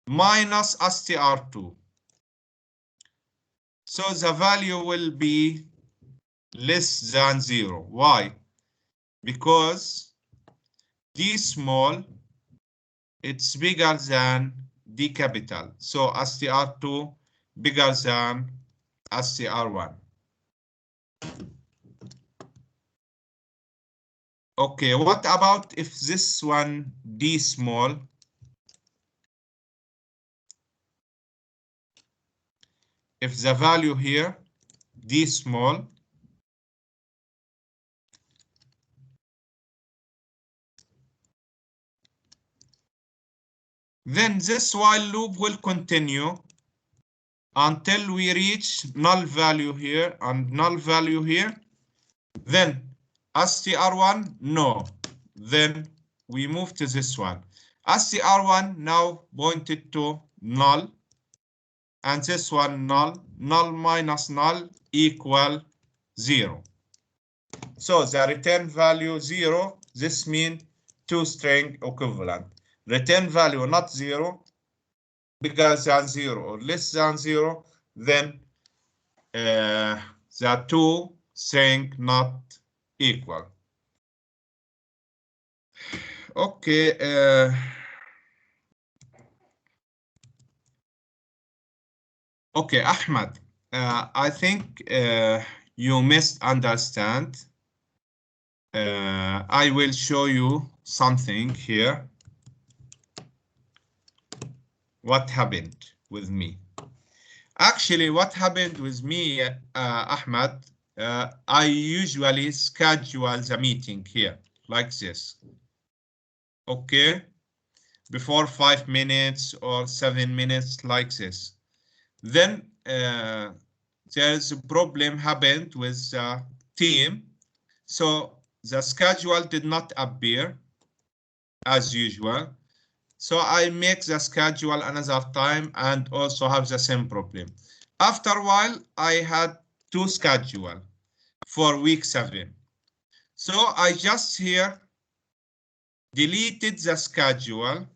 minus str2. So the value will be less than 0. Why? Because D small, it's bigger than D capital. So str2 bigger than str1. Okay, what about if this one D small? If the value here, D small, then this while loop will continue until we reach null value here and null value here. Then str1, no. Then we move to this one. str1 now pointed to null. And this one null. Null minus null equal 0. So the return value 0. This means two string equivalent. Return value not 0, bigger than 0 or less than 0, then the two string not equal. Okay. Okay, Ahmed, I think you misunderstand. I will show you something here. What happened with me? Actually, what happened with me, Ahmed, I usually schedule the meeting here like this. Okay, before 5 minutes or 7 minutes like this. Then there's a problem happened with the team. So the schedule did not appear as usual. So I make the schedule another time and also have the same problem. After a while, I had two schedule for week 7. So I just here deleted the schedule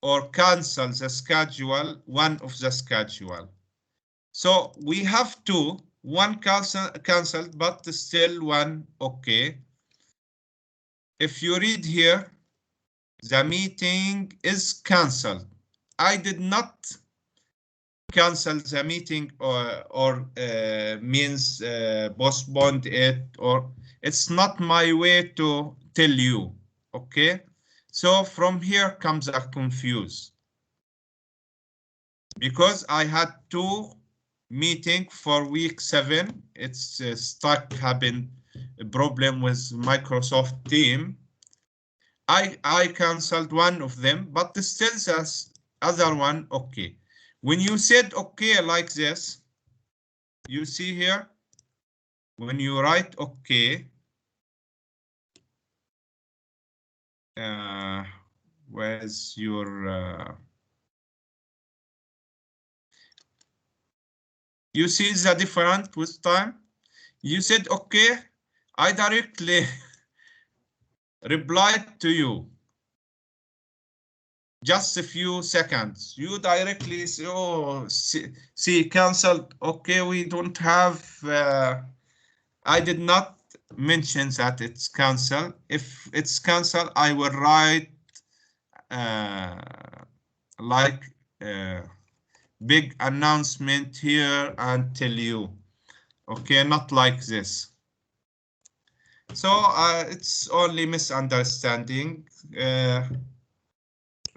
or cancel the schedule, one of the schedule. So we have two, one cancelled, but still one okay. If you read here, the meeting is cancelled. I did not cancel the meeting or means postponed it, or it's not my way to tell you. Okay, so from here comes a confuse, because I had two meeting for week 7. It's stuck, happened a problem with Microsoft Team. I canceled one of them, but still the other one okay. When you said okay like this, you see here, when you write okay, uh, where's your, you see the difference with time? You said okay, I directly replied to you. Just a few seconds, you directly say, oh, see canceled. Okay, we don't have, I did not mention that it's canceled. If it's canceled, I will write uh, like big announcement here and tell you. Okay, not like this. So it's only misunderstanding.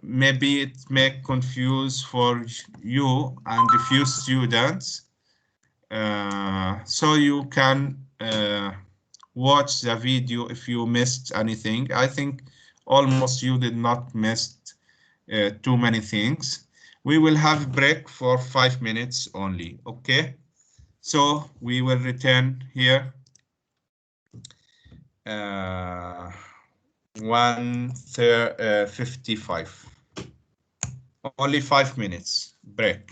Maybe it may confuse for you and a few students. So you can watch the video if you missed anything. I think almost you did not miss too many things. We will have break for 5 minutes only, okay? So we will return here 1:55. Only 5 minutes break.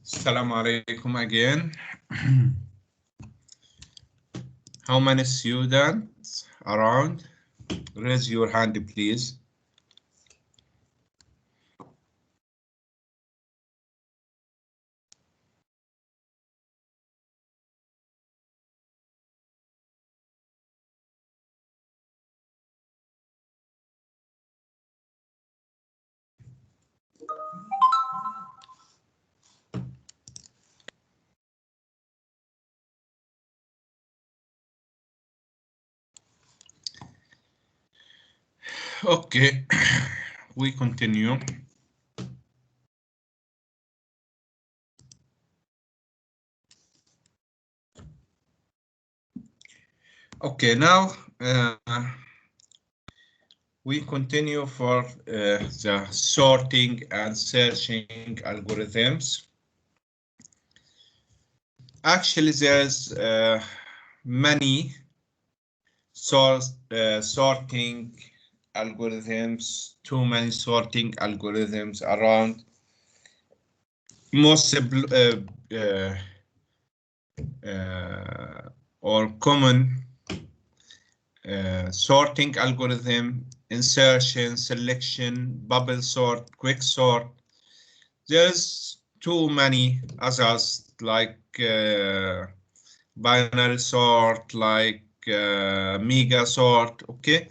Assalamu alaikum again. How many students around? Raise your hand, please. Okay, we continue. Okay, now we continue for the sorting and searching algorithms. Actually, there's many sorting algorithms, too many sorting algorithms around. Most or common sorting algorithm, insertion, selection, bubble sort, quick sort. There's too many others like binary sort, like mega sort. Okay,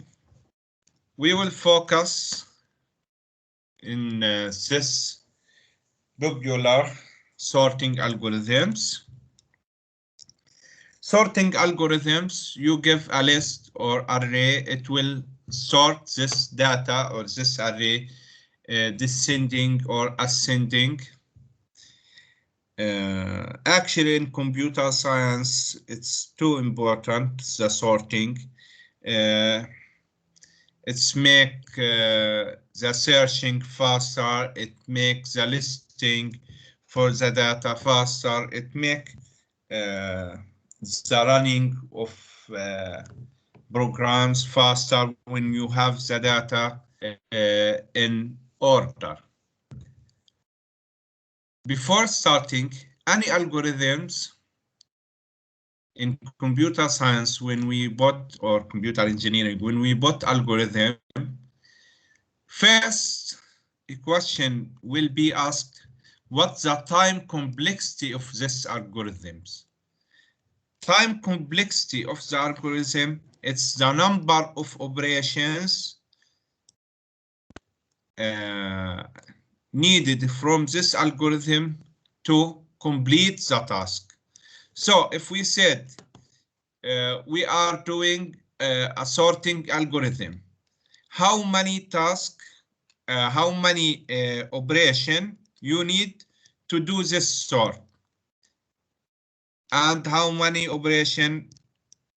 we will focus in this popular sorting algorithms. Sorting algorithms, you give a list or array, it will sort this data or this array descending or ascending. Actually, in computer science, it's too important, the sorting. It's make the searching faster, it makes the listing for the data faster, it make the running of programs faster when you have the data in order. Before starting any algorithms in computer science, when we bought, or computer engineering, when we bought algorithm, first a question will be asked, what's the time complexity of this algorithms? Time complexity of the algorithm, it's the number of operations needed from this algorithm to complete the task. So if we said we are doing a sorting algorithm, how many tasks, how many operation you need to do this sort, and how many operation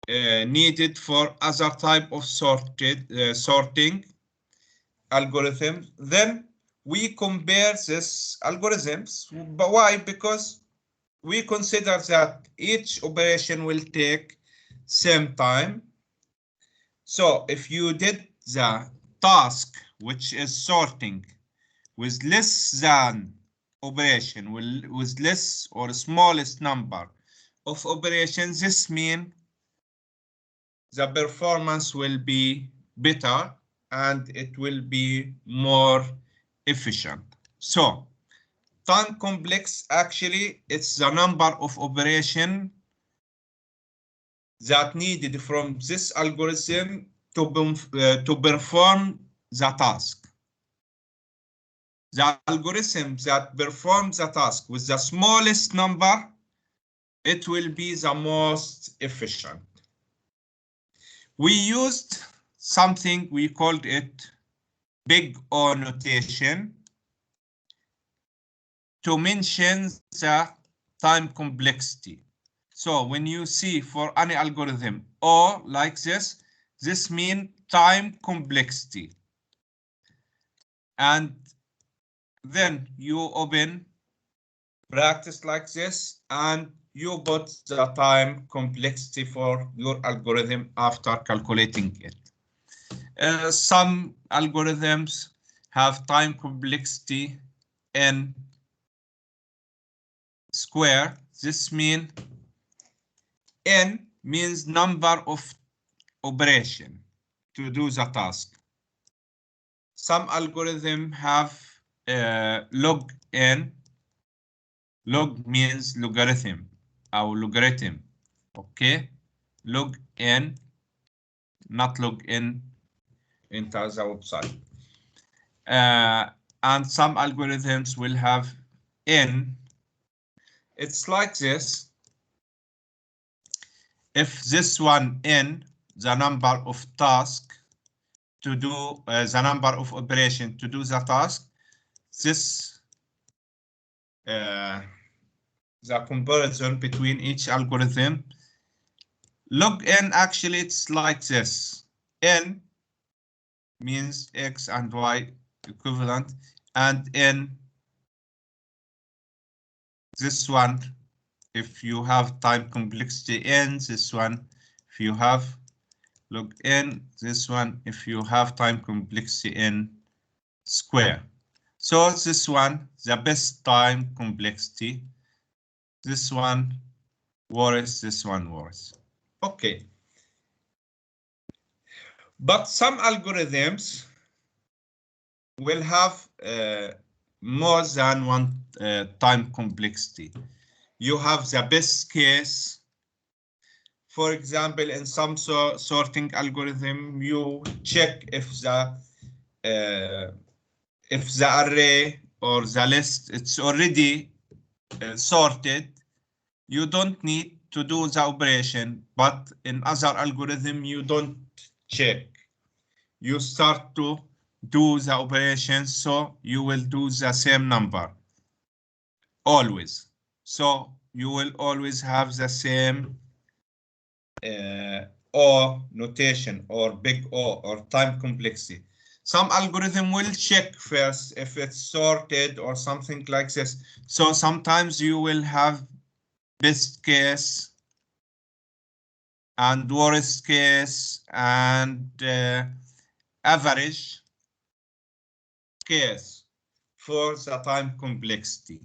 needed for other type of sorting algorithm, then we compare this algorithms. But why? Because we consider that each operation will take same time. So if you did the task which is sorting with less than operation, with less or smallest number of operations, this means the performance will be better and it will be more efficient. So time complex, actually it's the number of operation that needed from this algorithm to perform the task. The algorithm that performs the task with the smallest number, it will be the most efficient. We used something, we called it big O notation to mention the time complexity. So when you see for any algorithm O like this means time complexity. And then you open practice like this and you put the time complexity for your algorithm after calculating it. Some algorithms have time complexity in square. This means n means number of operation to do the task. Some algorithm have log n. Log means logarithm or logarithm. Okay, log n, not log in into the website. And some algorithms will have n. It's like this. If this one n, the number of tasks to do, the number of operation to do the task, this the comparison between each algorithm. Log n, actually it's like this. N means x and y equivalent, and n, this one, if you have time complexity n, this one, if you have log n, this one, if you have time complexity n square. So this one, the best time complexity, this one worse, this one worse. Okay. But some algorithms will have more than one time complexity. You have the best case. For example, in some sorting algorithm, you check if the array or the list it's already sorted. You don't need to do the operation, but in other algorithm, you don't check. You start to do the operation, so you will do the same number always. So you will always have the same O notation or big O or time complexity. Some algorithm will check first if it's sorted or something like this. So sometimes you will have best case and worst case and average case for the time complexity.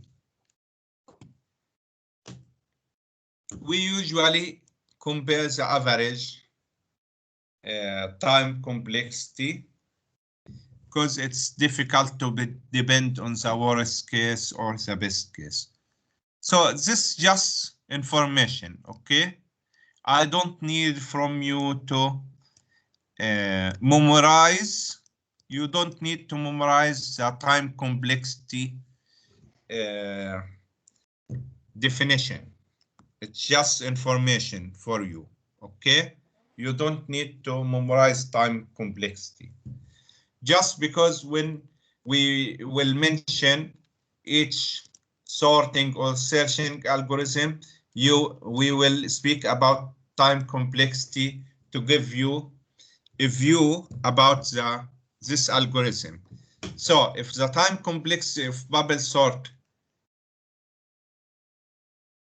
We usually compare the average time complexity because it's difficult to depend on the worst case or the best case. So this is just information, okay? I don't need from you to memorize. You don't need to memorize the time complexity definition. It's just information for you, okay? You don't need to memorize time complexity. Just because when we will mention each sorting or searching algorithm, we will speak about time complexity to give you a view about this algorithm. So if the time complexity of bubble sort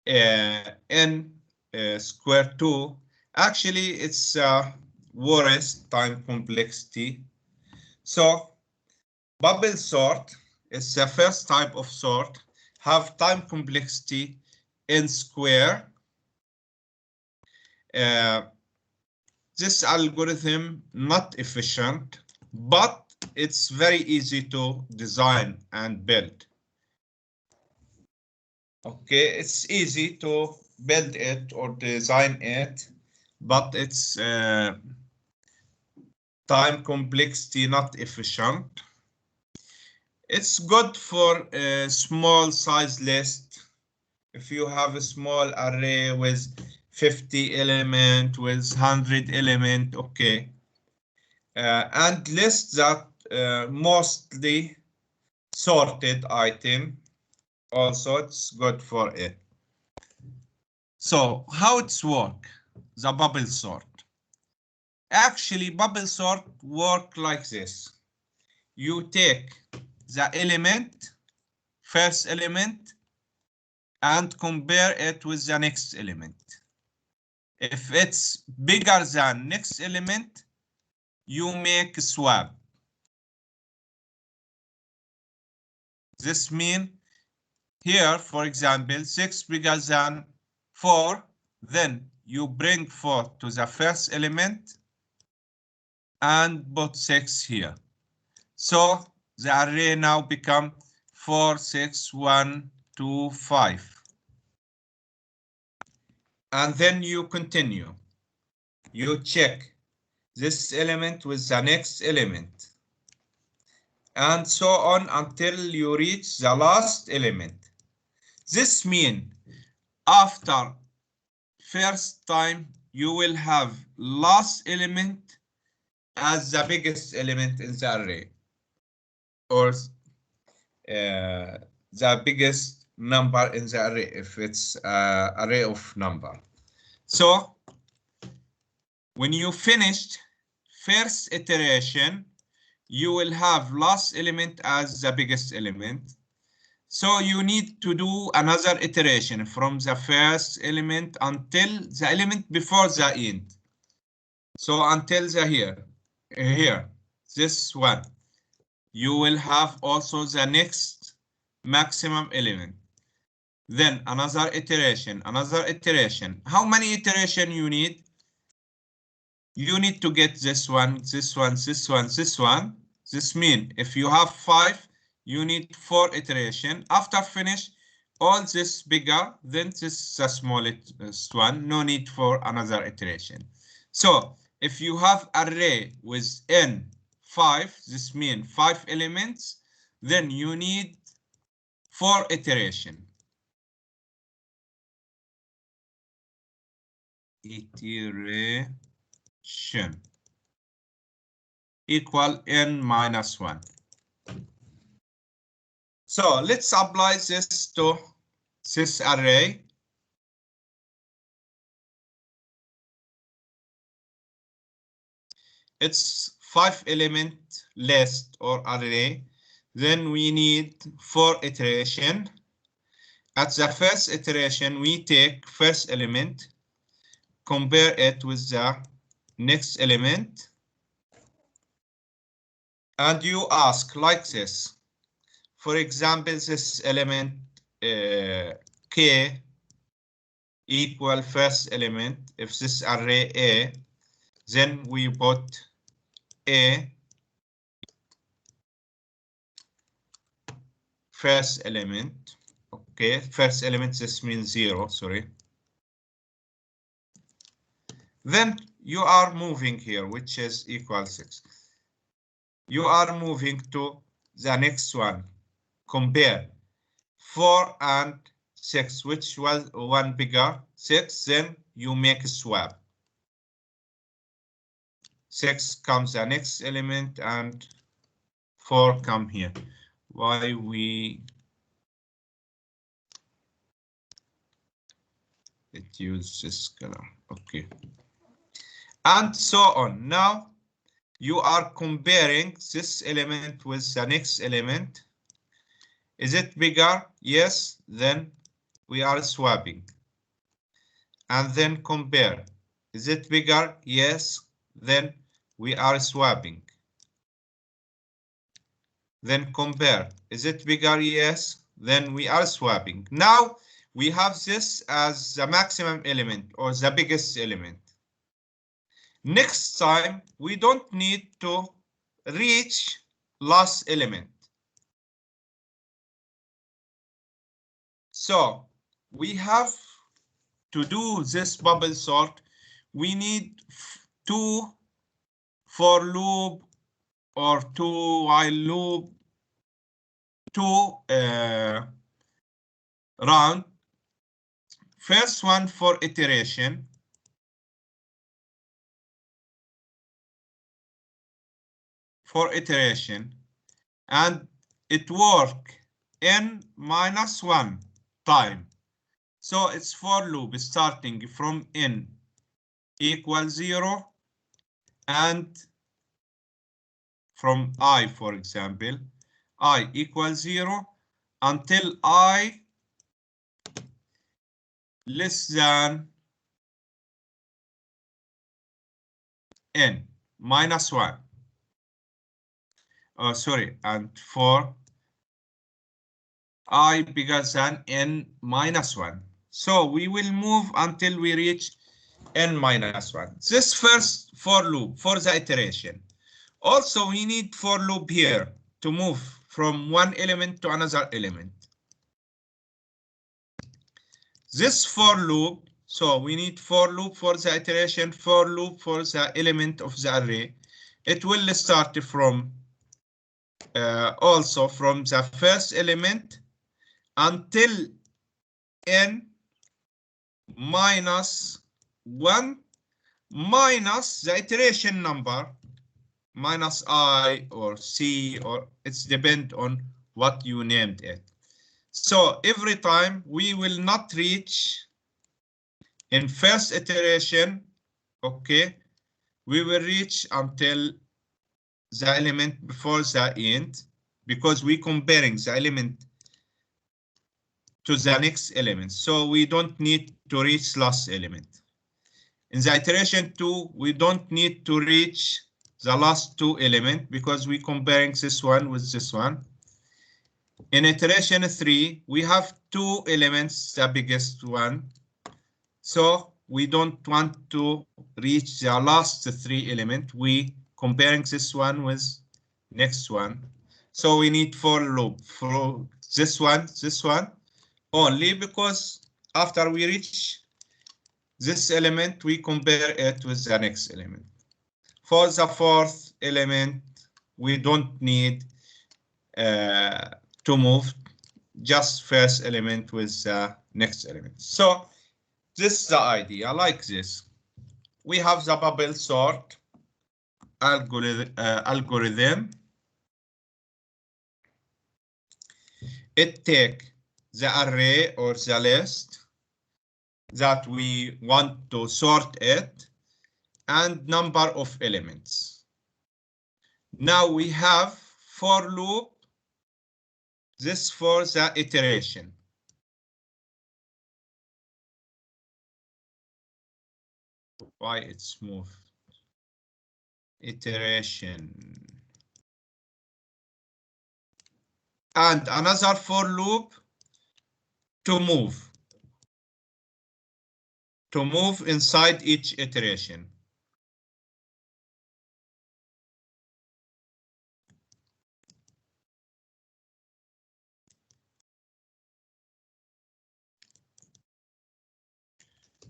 n square 2, actually it's worst time complexity. So bubble sort is the first type of sort, have time complexity n square. This algorithm not efficient, but it's very easy to design and build. Okay, it's easy to build it or design it, but it's time complexity not efficient. It's good for a small size list. If you have a small array with 50 element, with 100 element, okay. And list that mostly sorted item, also it's good for it. So how it's work, the bubble sort? Actually, bubble sort work like this. You take the element, first element, and compare it with the next element. If it's bigger than next element, you make swap. This means here, for example, 6 bigger than 4, then you bring 4 to the first element and put 6 here. So the array now become 4, 6, 1, 2, 5. And then you continue. You check this element with the next element. And so on until you reach the last element. This means after first time you will have last element as the biggest element in the array, or the biggest number in the array if it's array of number. So when you finished first iteration, you will have last element as the biggest element. So you need to do another iteration from the first element until the element before the end. So until the here, this one, you will have also the next maximum element. Then another iteration, another iteration. How many iteration you need? You need to get this one, this one, this one, this one. This means if you have 5, you need 4 iteration. After finish all this bigger, then this is the smallest one. No need for another iteration. So if you have array with n 5, this means 5 elements, then you need 4 iteration. Iteration equal n minus 1. So let's apply this to this array. It's 5 element list or array. Then we need 4 iteration. At the first iteration, we take first element, compare it with the next element, and you ask like this. For example, this element k equal first element. If this array A, then we put A first element. Okay, first element, this means 0, sorry. Then you are moving here, which is equal 6. You are moving to the next one. Compare 4 and 6, which was one bigger, 6, then you make a swap. 6 comes the next element and 4 come here. Why we use this color? Okay. And so on. Now you are comparing this element with the next element. Is it bigger? Yes, then we are swapping. And then compare. Is it bigger? Yes, then we are swapping. Then compare. Is it bigger? Yes, then we are swapping. Now we have this as the maximum element or the biggest element. Next time, we don't need to reach last element. So we have to do this bubble sort. We need 2 for loop or 2 while loop, 2 round. First one for iteration. For iteration, and it work n minus 1 time. So it's for loop starting from n equals 0 and from I, for example, I equals 0 until I less than n minus 1. Oh, sorry, and for I bigger than n minus 1. So we will move until we reach n minus 1. This first for loop for the iteration. Also, we need for loop here to move from one element to another element. This for loop, so we need for loop for the iteration, for loop for the element of the array. It will start from also from the first element until n minus 1 minus the iteration number minus I or C, or it's depend on what you named it. So every time we will not reach in first iteration, okay, we will reach until the element before the end, because we comparing the element to the next element. So we don't need to reach last element. In the iteration 2, we don't need to reach the last two elements because we comparing this one with this one. In iteration 3, we have two elements, the biggest one. So we don't want to reach the last three elements. We comparing this one with next one. So we need for loop for this one only, because after we reach this element, we compare it with the next element. For the fourth element, we don't need to move, just first element with the next element. So this is the idea, like this. We have the bubble sort algorithm. It take the array or the list that we want to sort it and number of elements. Now we have for loop, this for the iteration. Why it's moved? Iteration. And another for loop to move inside each iteration.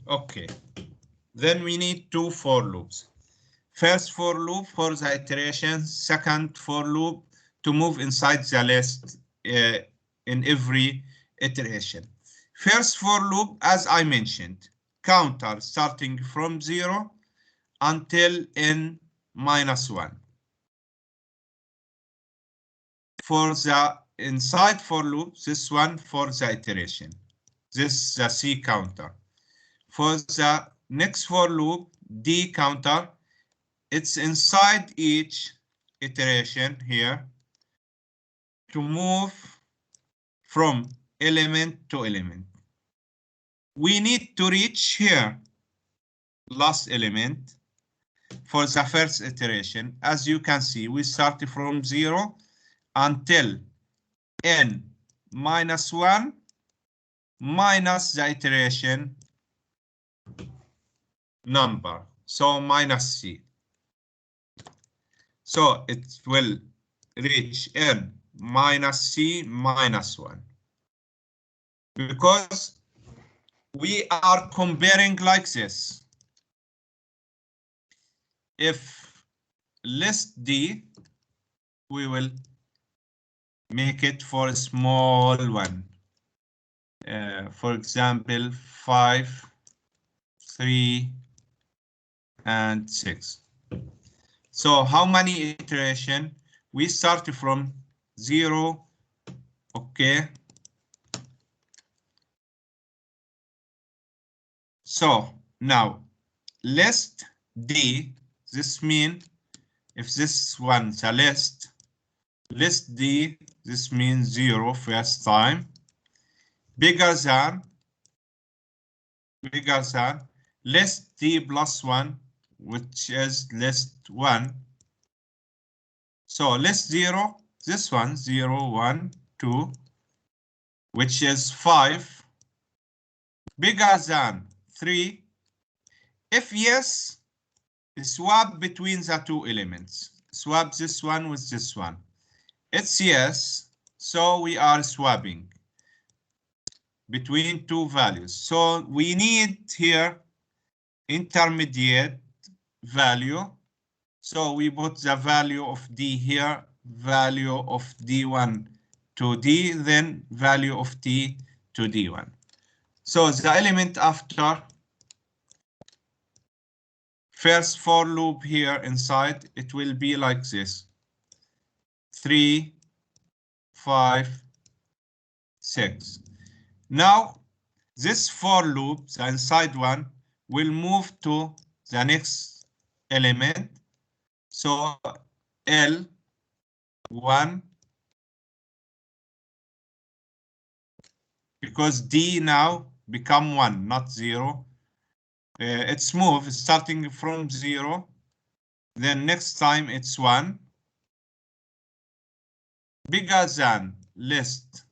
Okay, then we need two for loops. First for loop for the iteration, second for loop to move inside the list in every iteration. First for loop, as I mentioned, counter starting from 0 until n minus 1. For the inside for loop, this one for the iteration. This is the C counter. For the next for loop, D counter, it's inside each iteration here to move from element to element. We need to reach here last element for the first iteration. As you can see, we start from 0 until n minus 1 minus the iteration number, so minus C. So it will reach n minus C minus 1. Because we are comparing like this. If list D, we will make it for a small one. For example, 5, 3, and 6. So how many iteration? We start from 0, okay. So now list D, this means if this one's a list D, this means 0 first time, bigger than list D plus 1, which is list 1. So list 0, this one 0, 1, 2, which is 5, bigger than 3? If yes, swap between the two elements. Swap this one with this one. It's yes, so we are swapping between two values. So we need here intermediate value. So we put the value of D here, value of D1 to D, then value of T to D1. So the element after first for loop here inside, it will be like this. 3, 5, 6. Now, this for loop, the inside one, will move to the next element. So L1, because D now become 1, not 0. It's move starting from 0. Then next time it's 1. Bigger than list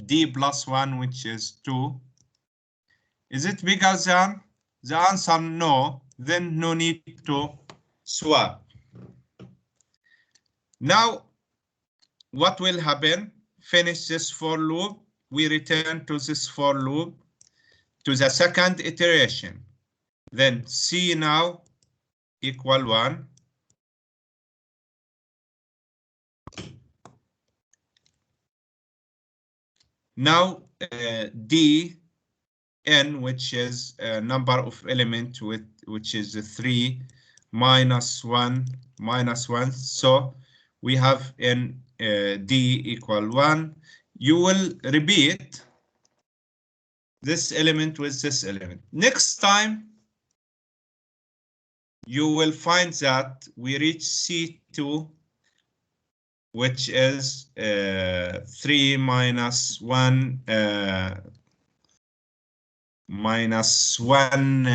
D plus 1, which is 2. Is it bigger than? The answer no, then no need to swap. Now, what will happen? Finish this for loop. We return to this for loop to the second iteration. Then C now equal 1. Now D n, which is a number of elements which is 3 minus 1 minus 1. So we have n D equal 1. You will repeat this element with this element. Next time, you will find that we reach C2, which is 3 minus 1 minus 1,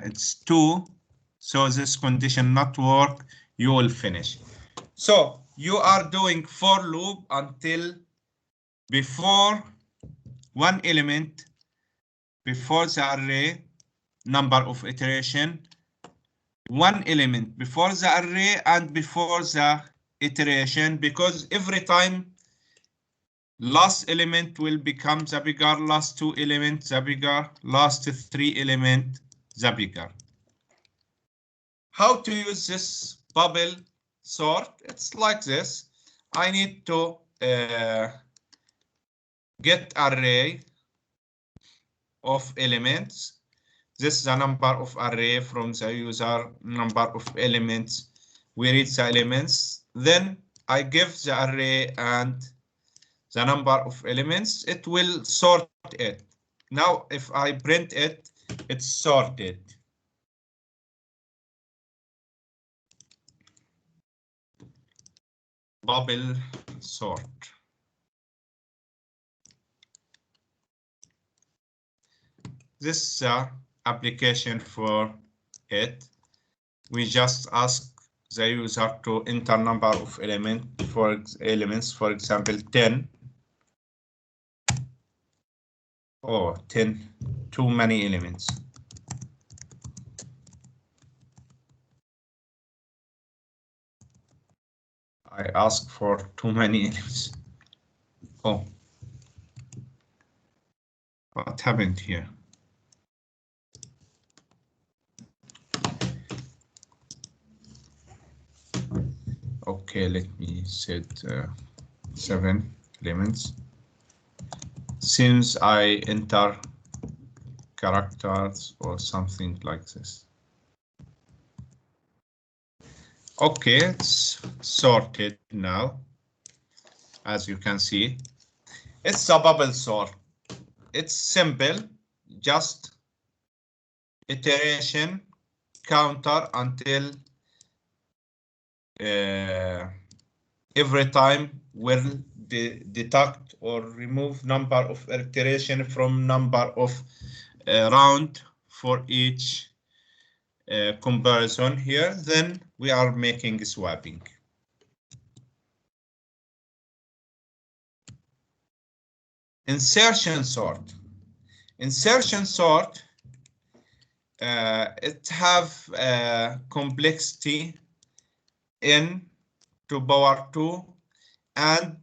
it's 2. So this condition not work, you will finish. So you are doing for loop until before one element, before the array, number of iteration, one element before the array and before the iteration, because every time last element will become the bigger, last two elements the bigger, last three elements the bigger. How to use this bubble sort? It's like this. I need to get array of elements. This is the number of array from the user, number of elements. We read the elements. Then I give the array and the number of elements. It will sort it. Now, if I print it, it's sorted. Bubble sort. This is the application for it. We just ask the user to enter number of elements, for example, 10. Oh, 10, too many elements. I ask for too many elements. Oh, what happened here? Okay, let me set 7 elements. Since I enter characters or something like this. Okay, it's sorted now. As you can see, it's a bubble sort. It's simple, just iteration counter until every time will detect or remove number of iteration from number of round for each comparison here. Then we are making swapping. insertion sort. Insertion sort, it have complexity n to power 2 and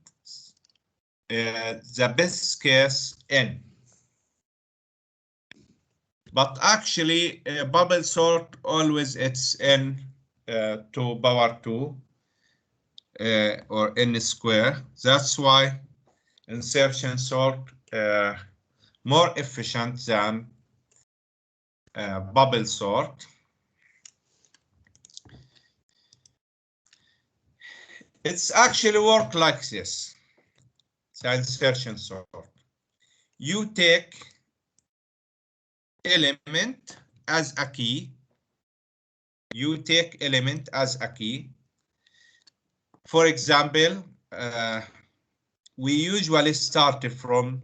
the best case n. But actually, bubble sort always it's n to power 2 or n square. That's why insertion sort more efficient than bubble sort. It's actually work like this. The insertion sort. You take element as a key. You take element as a key. For example, we usually start from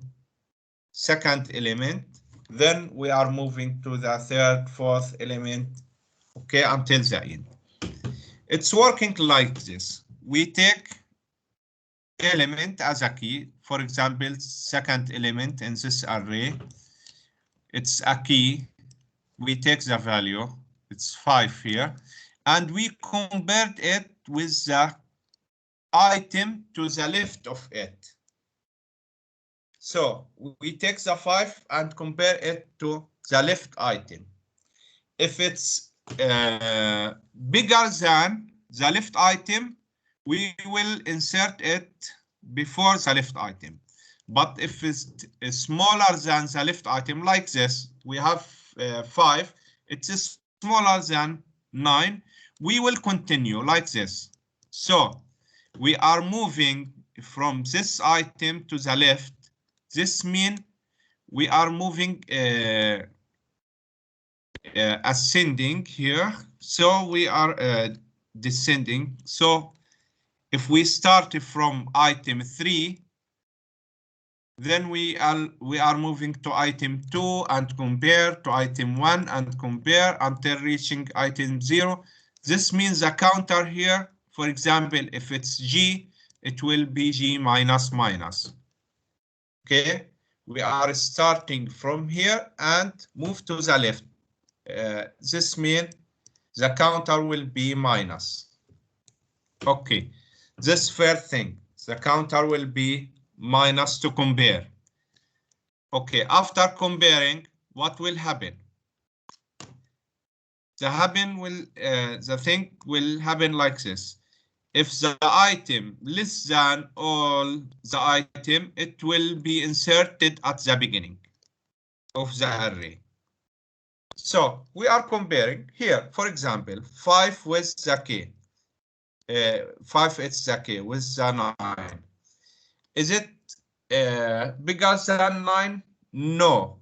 second element, then we are moving to the third, fourth element, okay, until the end. It's working like this. We take element as a key. For example, second element in this array, it's a key. We take the value, it's 5 here, and we convert it with the item to the left of it. So we take the 5 and compare it to the left item. If it's bigger than the left item, we will insert it before the left item. But if it's smaller than the left item, like this, we have 5, it's smaller than 9, we will continue like this. So we are moving from this item to the left. This means we are moving ascending here. So we are descending. So if we start from item 3, then we are moving to item 2 and compare to item 1 and compare until reaching item 0. This means the counter here, for example, if it's G, it will be G minus minus. Okay, we are starting from here and move to the left. This means the counter will be minus. Okay, this first thing, the counter will be minus to compare. Okay, after comparing, what will happen? The thing will happen like this. If the item less than all the item, it will be inserted at the beginning of the array. So we are comparing here, for example, 5 with the k. 5 it's the k with the 9. Is it bigger than 9? No.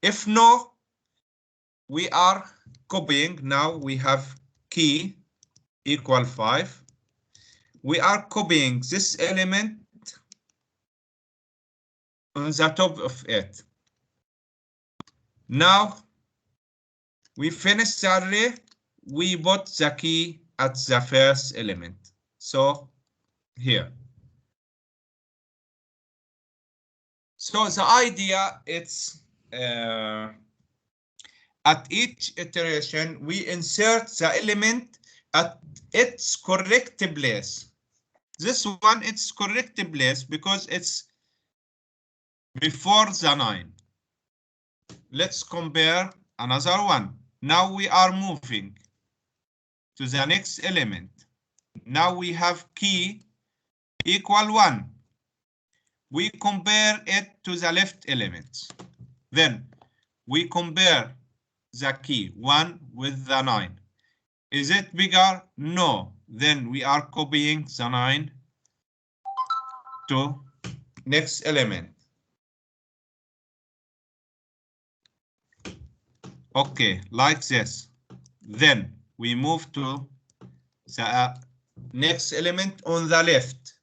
If no, we are copying. Now we have key equal 5. We are copying this element on the top of it. Now we finish the array. We put the key at the first element. So here. So the idea it's at each iteration we insert the element at its correct place. This one it's correct place because it's before the 9. Let's compare another one. Now we are moving to the next element. Now we have key equal 1. We compare it to the left element. Then we compare the key 1 with the 9. Is it bigger? No. Then we are copying the 9 to next element. Okay, like this. Then we move to the next element on the left.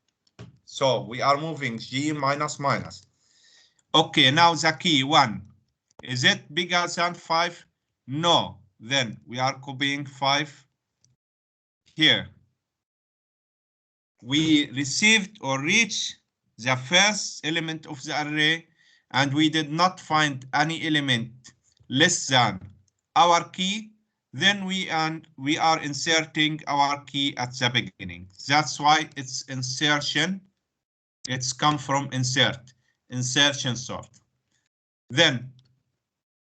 So we are moving G minus minus. Okay, now the key 1. Is it bigger than 5? No. Then we are copying 5 here. We received or reached the first element of the array, and we did not find any element less than our key, then we are inserting our key at the beginning. That's why it's insertion. It's come from insertion sort. Then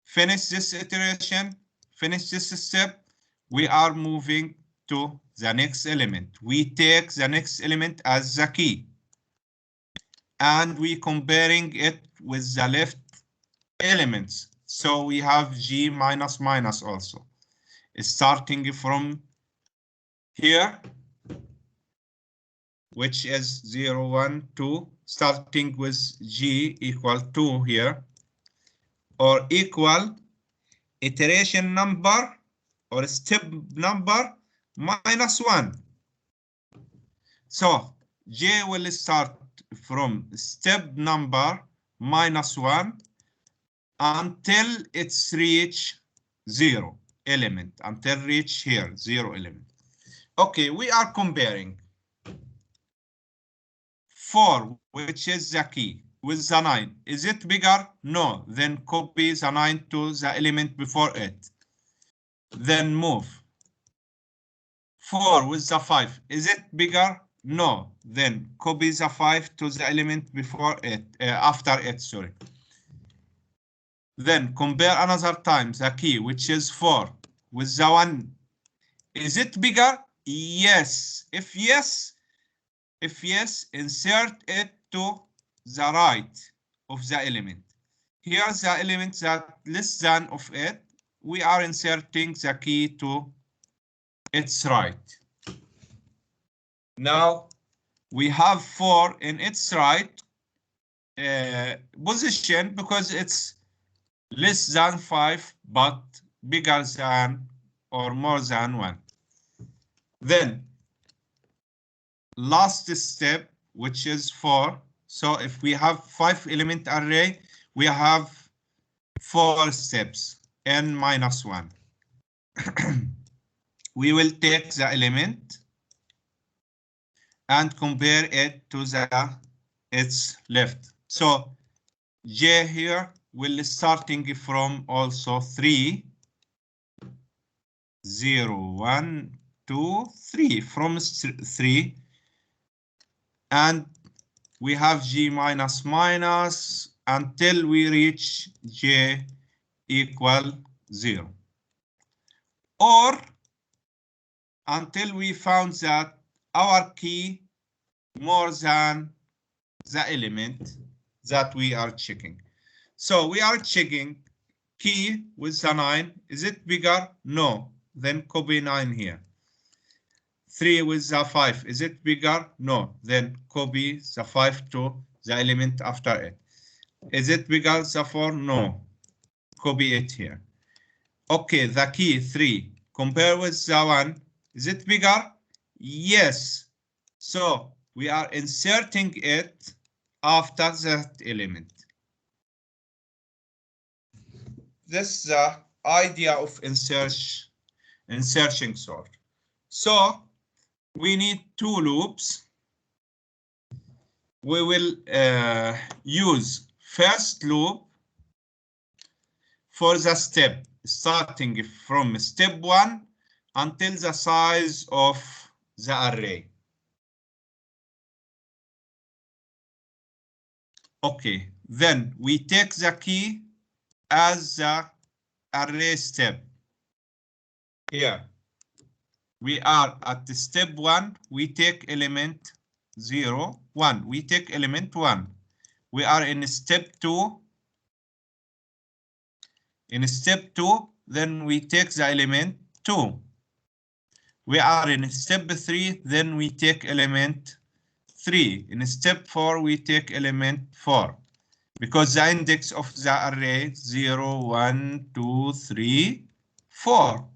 finish this iteration, finish this step. We are moving to the next element. We take the next element as the key, and we comparing it with the left elements. So we have G minus minus also. Starting from here, which is 0, 1, 2, starting with G equal 2 here, or equal iteration number or step number minus 1. So J will start from step number minus 1 until it's reach 0 element, until reach here 0 element. Okay, we are comparing 4, which is the key, with the 9. Is it bigger? No. Then copy the 9 to the element before it. Then move. 4 with the 5. Is it bigger? No. Then copy the 5 to the element before it, after it, sorry. Then compare another time the key, which is 4, with the 1. Is it bigger? Yes. If yes, insert it to the right of the element. Here the element that less than of it, we are inserting the key to its right. Now we have 4 in its right position because it's less than 5 but bigger than or more than 1. Then last step, which is 4. So if we have 5 element array, we have 4 steps, n minus 1. We will take the element and compare it to its left. So J here will starting from also 3, 0, 1, 2, 3, from 3, and we have G minus minus until we reach J equal 0, or until we found that our key more than the element that we are checking. So we are checking key with the 9. Is it bigger? No. Then copy 9 here. 3 with the 5. Is it bigger? No. Then copy the 5 to the element after it. Is it bigger the 4? No. Copy it here. Okay, the key 3. Compare with the 1. Is it bigger? Yes. So we are inserting it after that element. This is the idea of insertion sort. So we need 2 loops. We will use first loop for the step, starting from step 1 until the size of the array. Okay, then we take the key as the array step. Here we are at the step 1, we take element 0, 1. We take element 1. We are in step 2. In step 2, then we take the element 2. We are in step 3, then we take element 3. In step 4, we take element 4. Because the index of the array 0, 1, 2, 3, 4.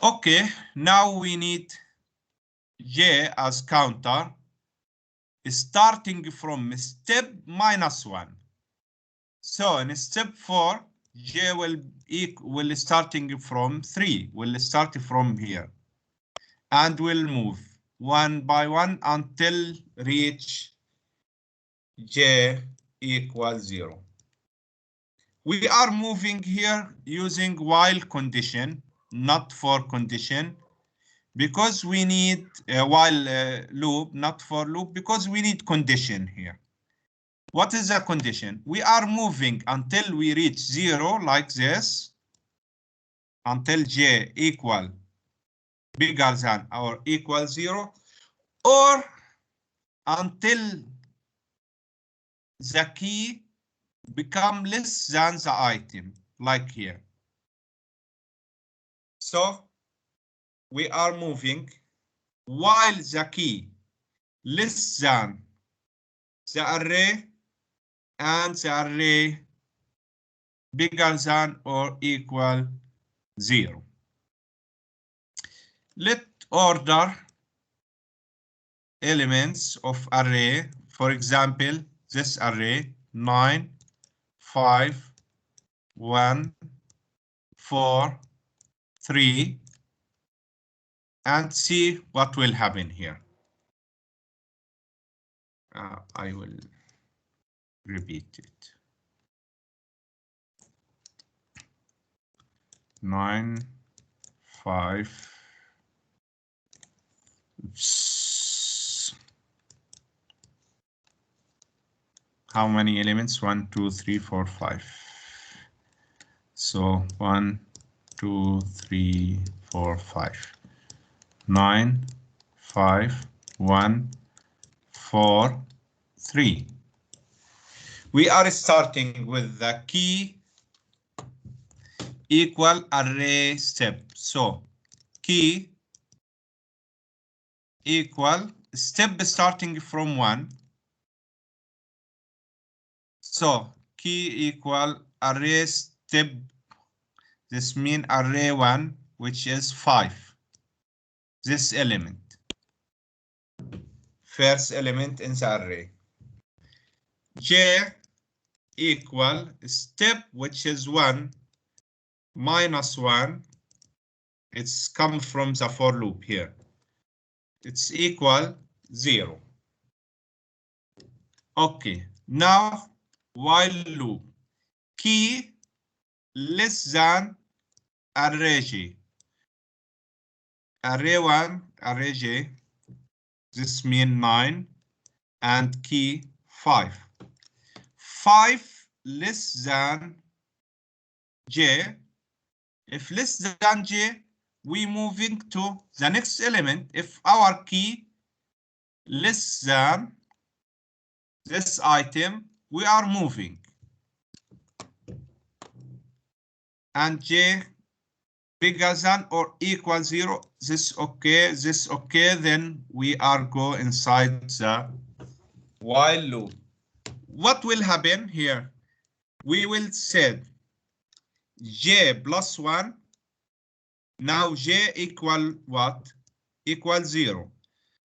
Okay, now we need J as counter, starting from step minus 1. So in step 4, J will starting from 3, will start from here, and will move one by one until reach j equals 0. We are moving here using while condition, not for condition, because we need a while loop, not for loop, because we need condition here. What is the condition? We are moving until we reach 0 like this, until j equal bigger than or equal 0, or until the key become less than the item, like here. So we are moving while the key less than the array and the array bigger than or equal 0. Let order elements of array, for example, this array 9, 5, 1, 4, 3, and see what will happen here. I will repeat it. 9, 5. How many elements? 1, 2, 3, 4, 5. So 1, 2, 3, 4, 5. 9, 5, 1, 4, 3. We are starting with the key equal array step. So key equal step starting from 1. So key equal array step. This means array 1, which is 5. This element. First element in the array. J equal step, which is 1 minus 1. It's come from the for loop here. It's equal 0. Okay, now while loop. Key less than array j. Array 1, array j. This means 9 and key 5. 5 less than j. If less than j, we moving to the next element. If our key less than this item, we are moving. And j bigger than or equal 0, this okay, then we are go inside the while loop. What will happen here? We will set j plus 1. Now j equal what? Equal 0.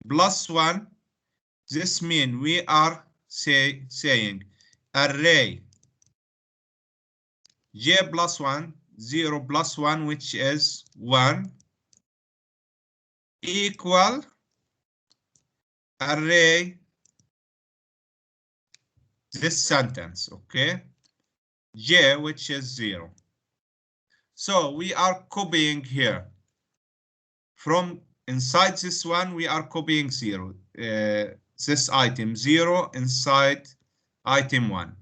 Plus 1. This means we are saying array j plus 1, 0 plus 1, which is 1, equal array this sentence, okay? J, which is 0. So we are copying here. From inside this one, we are copying 0. This item 0 inside item 1.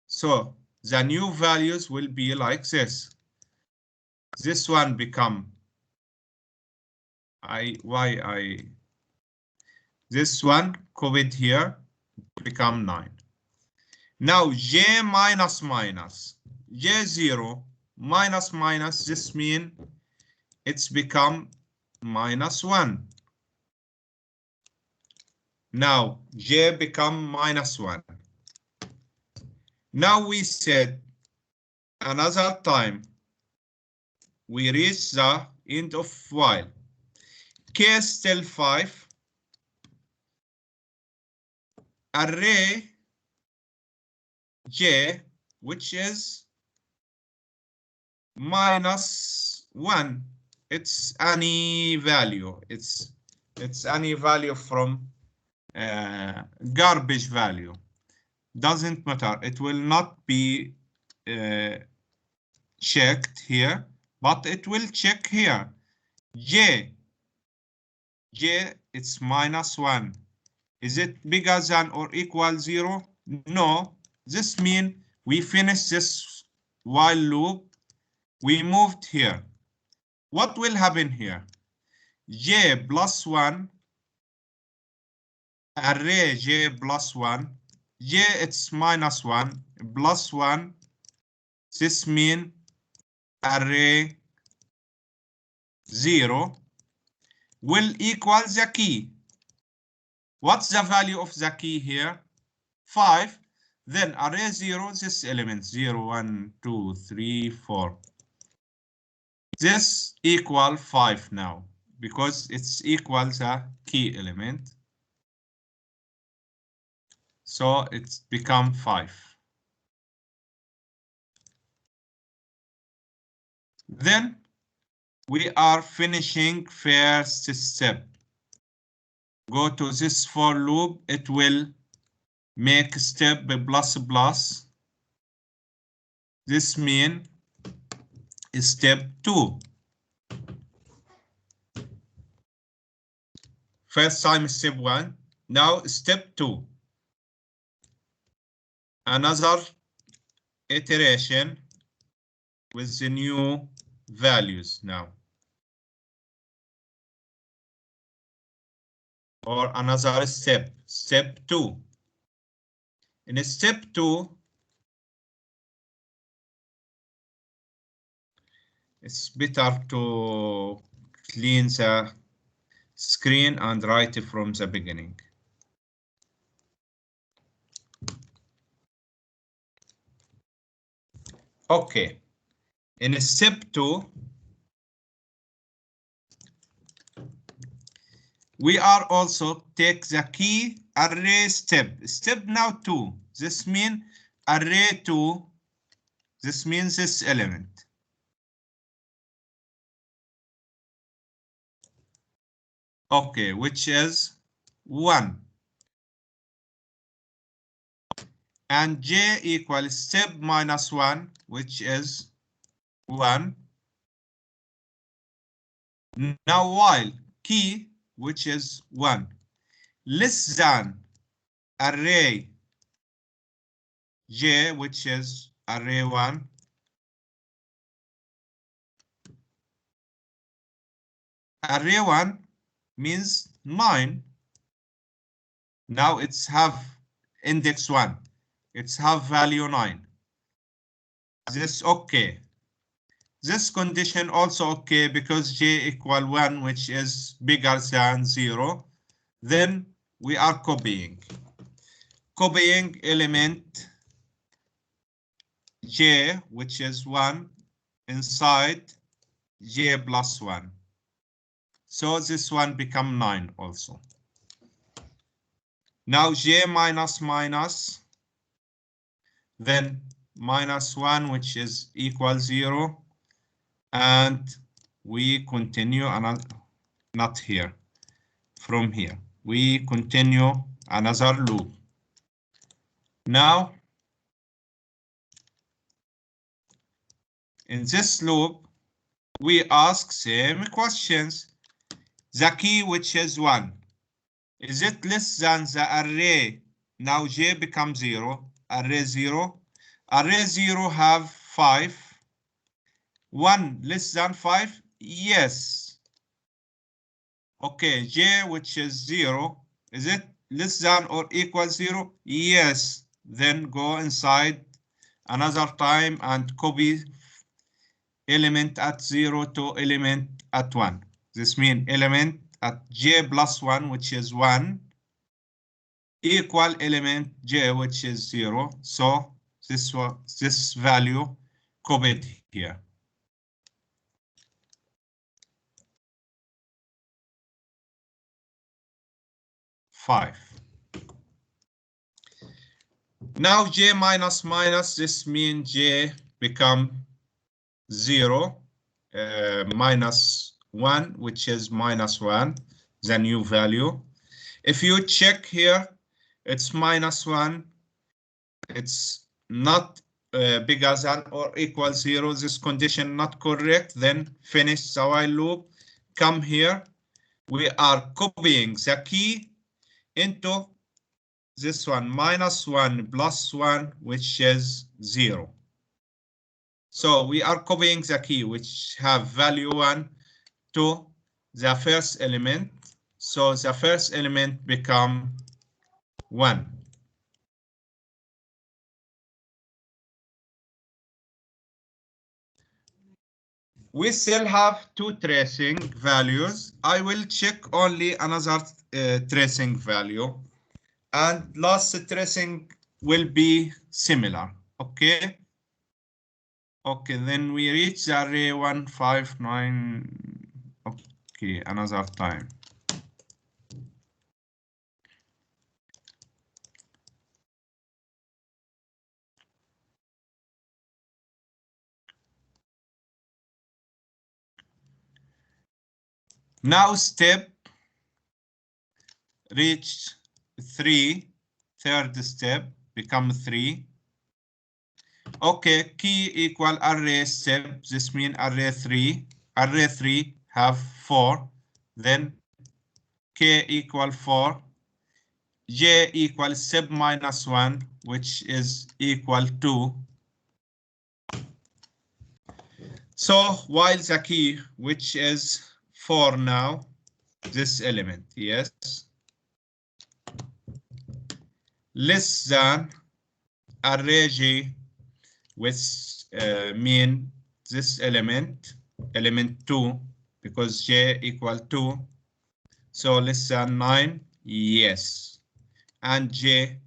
So the new values will be like this. This one become this one copied here become 9. Now j minus minus, j0 minus minus, this means it's become minus 1. Now j become minus 1. Now we said another time we reach the end of while. K still 5. Array j, which is minus 1. It's any value. It's It's any value from garbage value. Doesn't matter. It will not be checked here, but it will check here. J, it's -1. Is it bigger than or equal 0? No. This means we finished this while loop. We moved here. What will happen here? J plus 1, array J plus 1, J it's -1, plus 1, this means array 0 will equal the key. What's the value of the key here? 5. Then array 0, this element 0, 1, 2, 3, 4. This equal 5 now because it's equal the key element. So it's become 5. Then we are finishing first step. Go to this for loop. It will make step plus plus. This means step 2. First time step 1. Now step 2. Another iteration with the new values now. Or another step, step 2. In step 2, it's better to clean the screen and write it from the beginning. Okay, in step 2, we are also take the key array step. Step now 2. This means array 2. This means this element. Okay, which is 1. And J equals step -1, which is 1. Now while key, which is 1, less than array J, which is array 1. Array 1 means 9. Now it's have index 1. It's have value 9. This okay. This condition also okay because J equal 1, which is bigger than 0. Then we are copying. Copying element J, which is 1, inside J plus 1. So this one become 9 also. Now J minus minus, then -1, which is equal 0. And we continue another, not here, from here. We continue another loop. Now, in this loop, we ask same questions. The key, which is 1, is it less than the array? Now J becomes 0, array 0. Array 0 have 5. 1 less than 5? Yes. Okay, J, which is 0, is it less than or equal 0? Yes. Then go inside another time and copy element at 0 to element at 1. This means element at J plus 1, which is 1, equal element J, which is 0. So this value copied here. Now J minus minus, this means J become 0, -1, which is -1. the new value. If you check here, it's -1. It's not bigger than or equal 0. This condition not correct. Then finish the while loop. Come here. We are copying the key into this one, -1 plus 1, which is 0. So we are copying the key, which have value 1, to the first element. So the first element become 1. We still have 2 tracing values. I will check only another tracing value, and last tracing will be similar. Okay. Okay, then we reach the array 159. Okay, another time. Now step reach 3, third step become 3. Okay, key equal array step. This means array 3. Array 3 have 4. Then k equal 4. J equal step -1, which is equal to. So while the key, which is 4 now, this element, yes, less than array j, which mean this element 2, because j equal 2, so less than 9, yes, and j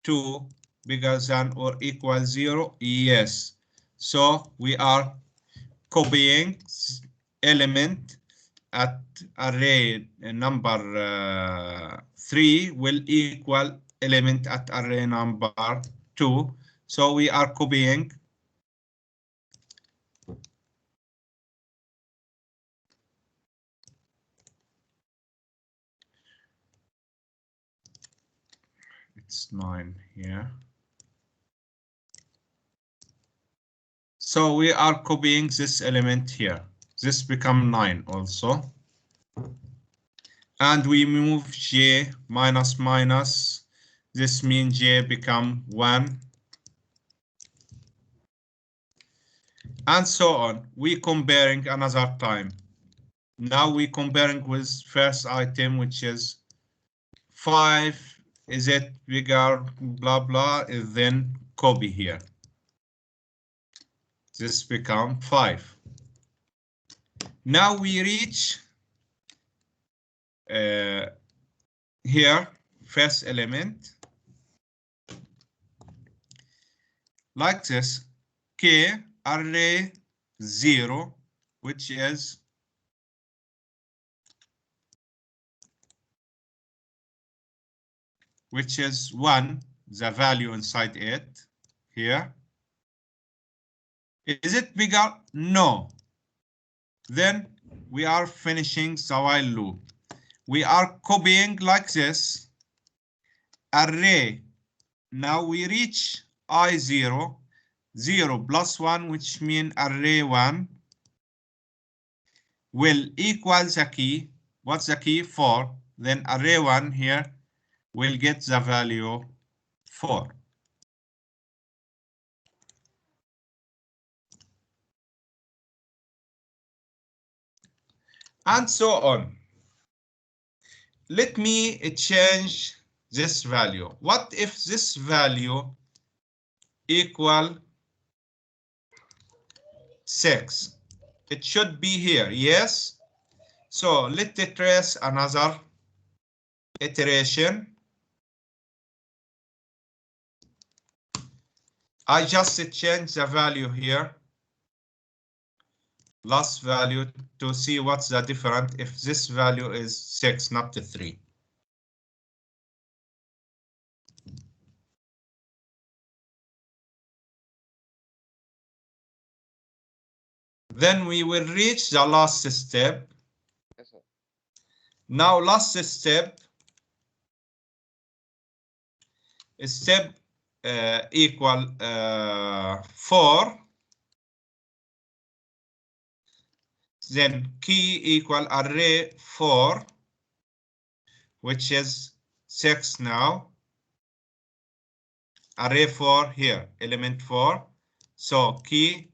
2 bigger than or equal 0, yes. So we are copying element at array number 3 will equal element at array number 2. So we are copying it's 9 here. So we are copying this element here. This become 9 also. And we move j minus. This means j become 1. And so on. We comparing another time. Now we comparing with first item, which is 5. Is it bigger? Blah blah. Then copy here. This become 5. Now we reach here first element like this, k array 0, which is which is 1, the value inside it here. Is it bigger? No. Then we are finishing the while loop. We are copying like this array. Now we reach I0, 0 plus 1, which means array 1 will equal the key. What's the key? 4. Then array 1 here will get the value 4. And so on. Let me change this value. What if this value equal 6? It should be here, yes? So let's trace another iteration. I just change the value here. Last value to see what's the difference if this value is 6, not 3. Then we will reach the last step. Yes, sir. Now last step. Step equal 4. Then key equal array 4, which is 6 now. Array 4 here, element 4. So key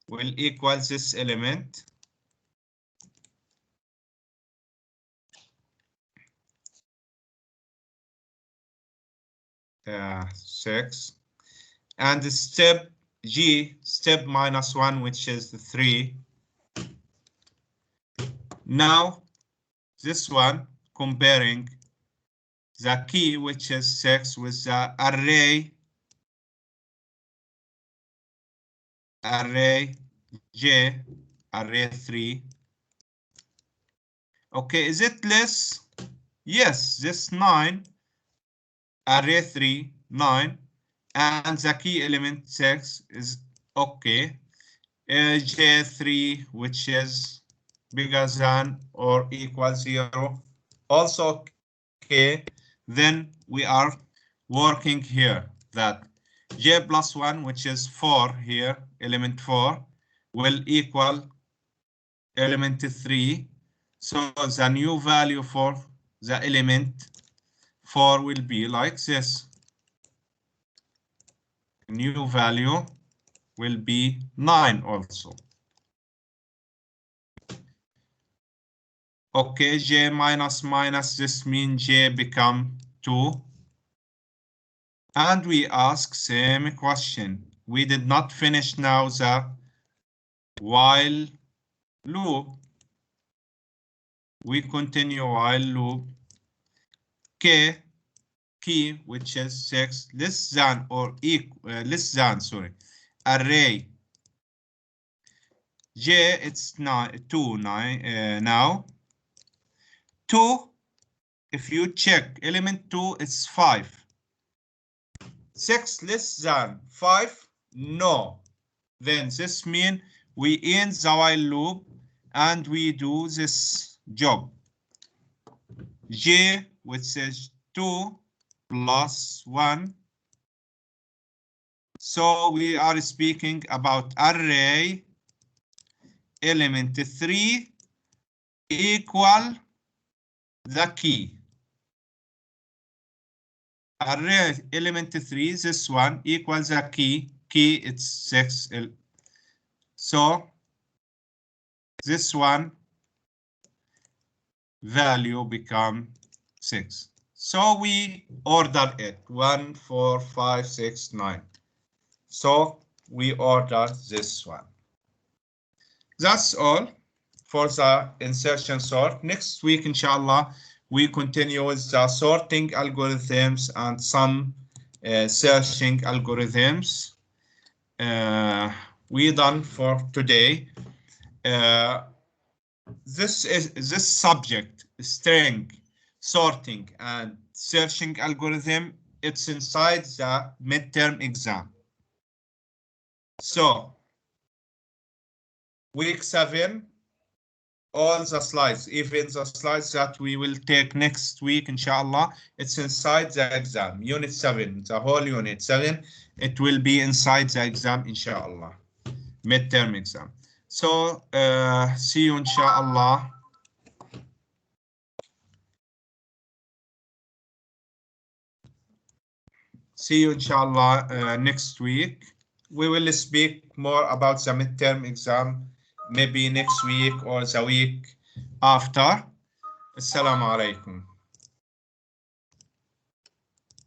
will equal this element. Six. And step G, step -1, which is the 3. Now this one comparing the key, which is 6, with the array J, array 3. Okay, is it less? Yes, this 9, array 3, 9, and the key element 6 is okay. J3, which is bigger than or equal 0, also okay. Then we are working here that J plus 1, which is 4 here, element 4, will equal element 3. So the new value for the element 4 will be like this. New value will be 9 also. Okay, J minus minus, this means J become 2. And we ask same question. We did not finish now the while loop. We continue while loop. K, key, which is 6, less than or equal, array J, it's 2 now. 2, if you check element 2, it's 5. 6 less than 5, no. Then this means we end the while loop and we do this job. J, which is 2 plus 1. So we are speaking about array element 3 equal the key. Array element 3, this one, equals the key. Key, it's 6. So this one value become 6. So we order it 1, 4, 5, 6, 9. So we order this one. That's all for the insertion sort. Next week, inshallah, we continue with the sorting algorithms and some searching algorithms. We done for today. This subject, string, sorting, and searching algorithm, it's inside the midterm exam. So, week 7, all the slides, even the slides that we will take next week, inshallah, it's inside the exam. Unit 7, the whole unit 7, it will be inside the exam, inshallah, midterm exam. So, see you, inshallah. See you, inshallah, next week. We will speak more about the midterm exam, maybe next week or the week after. Assalamu alaikum.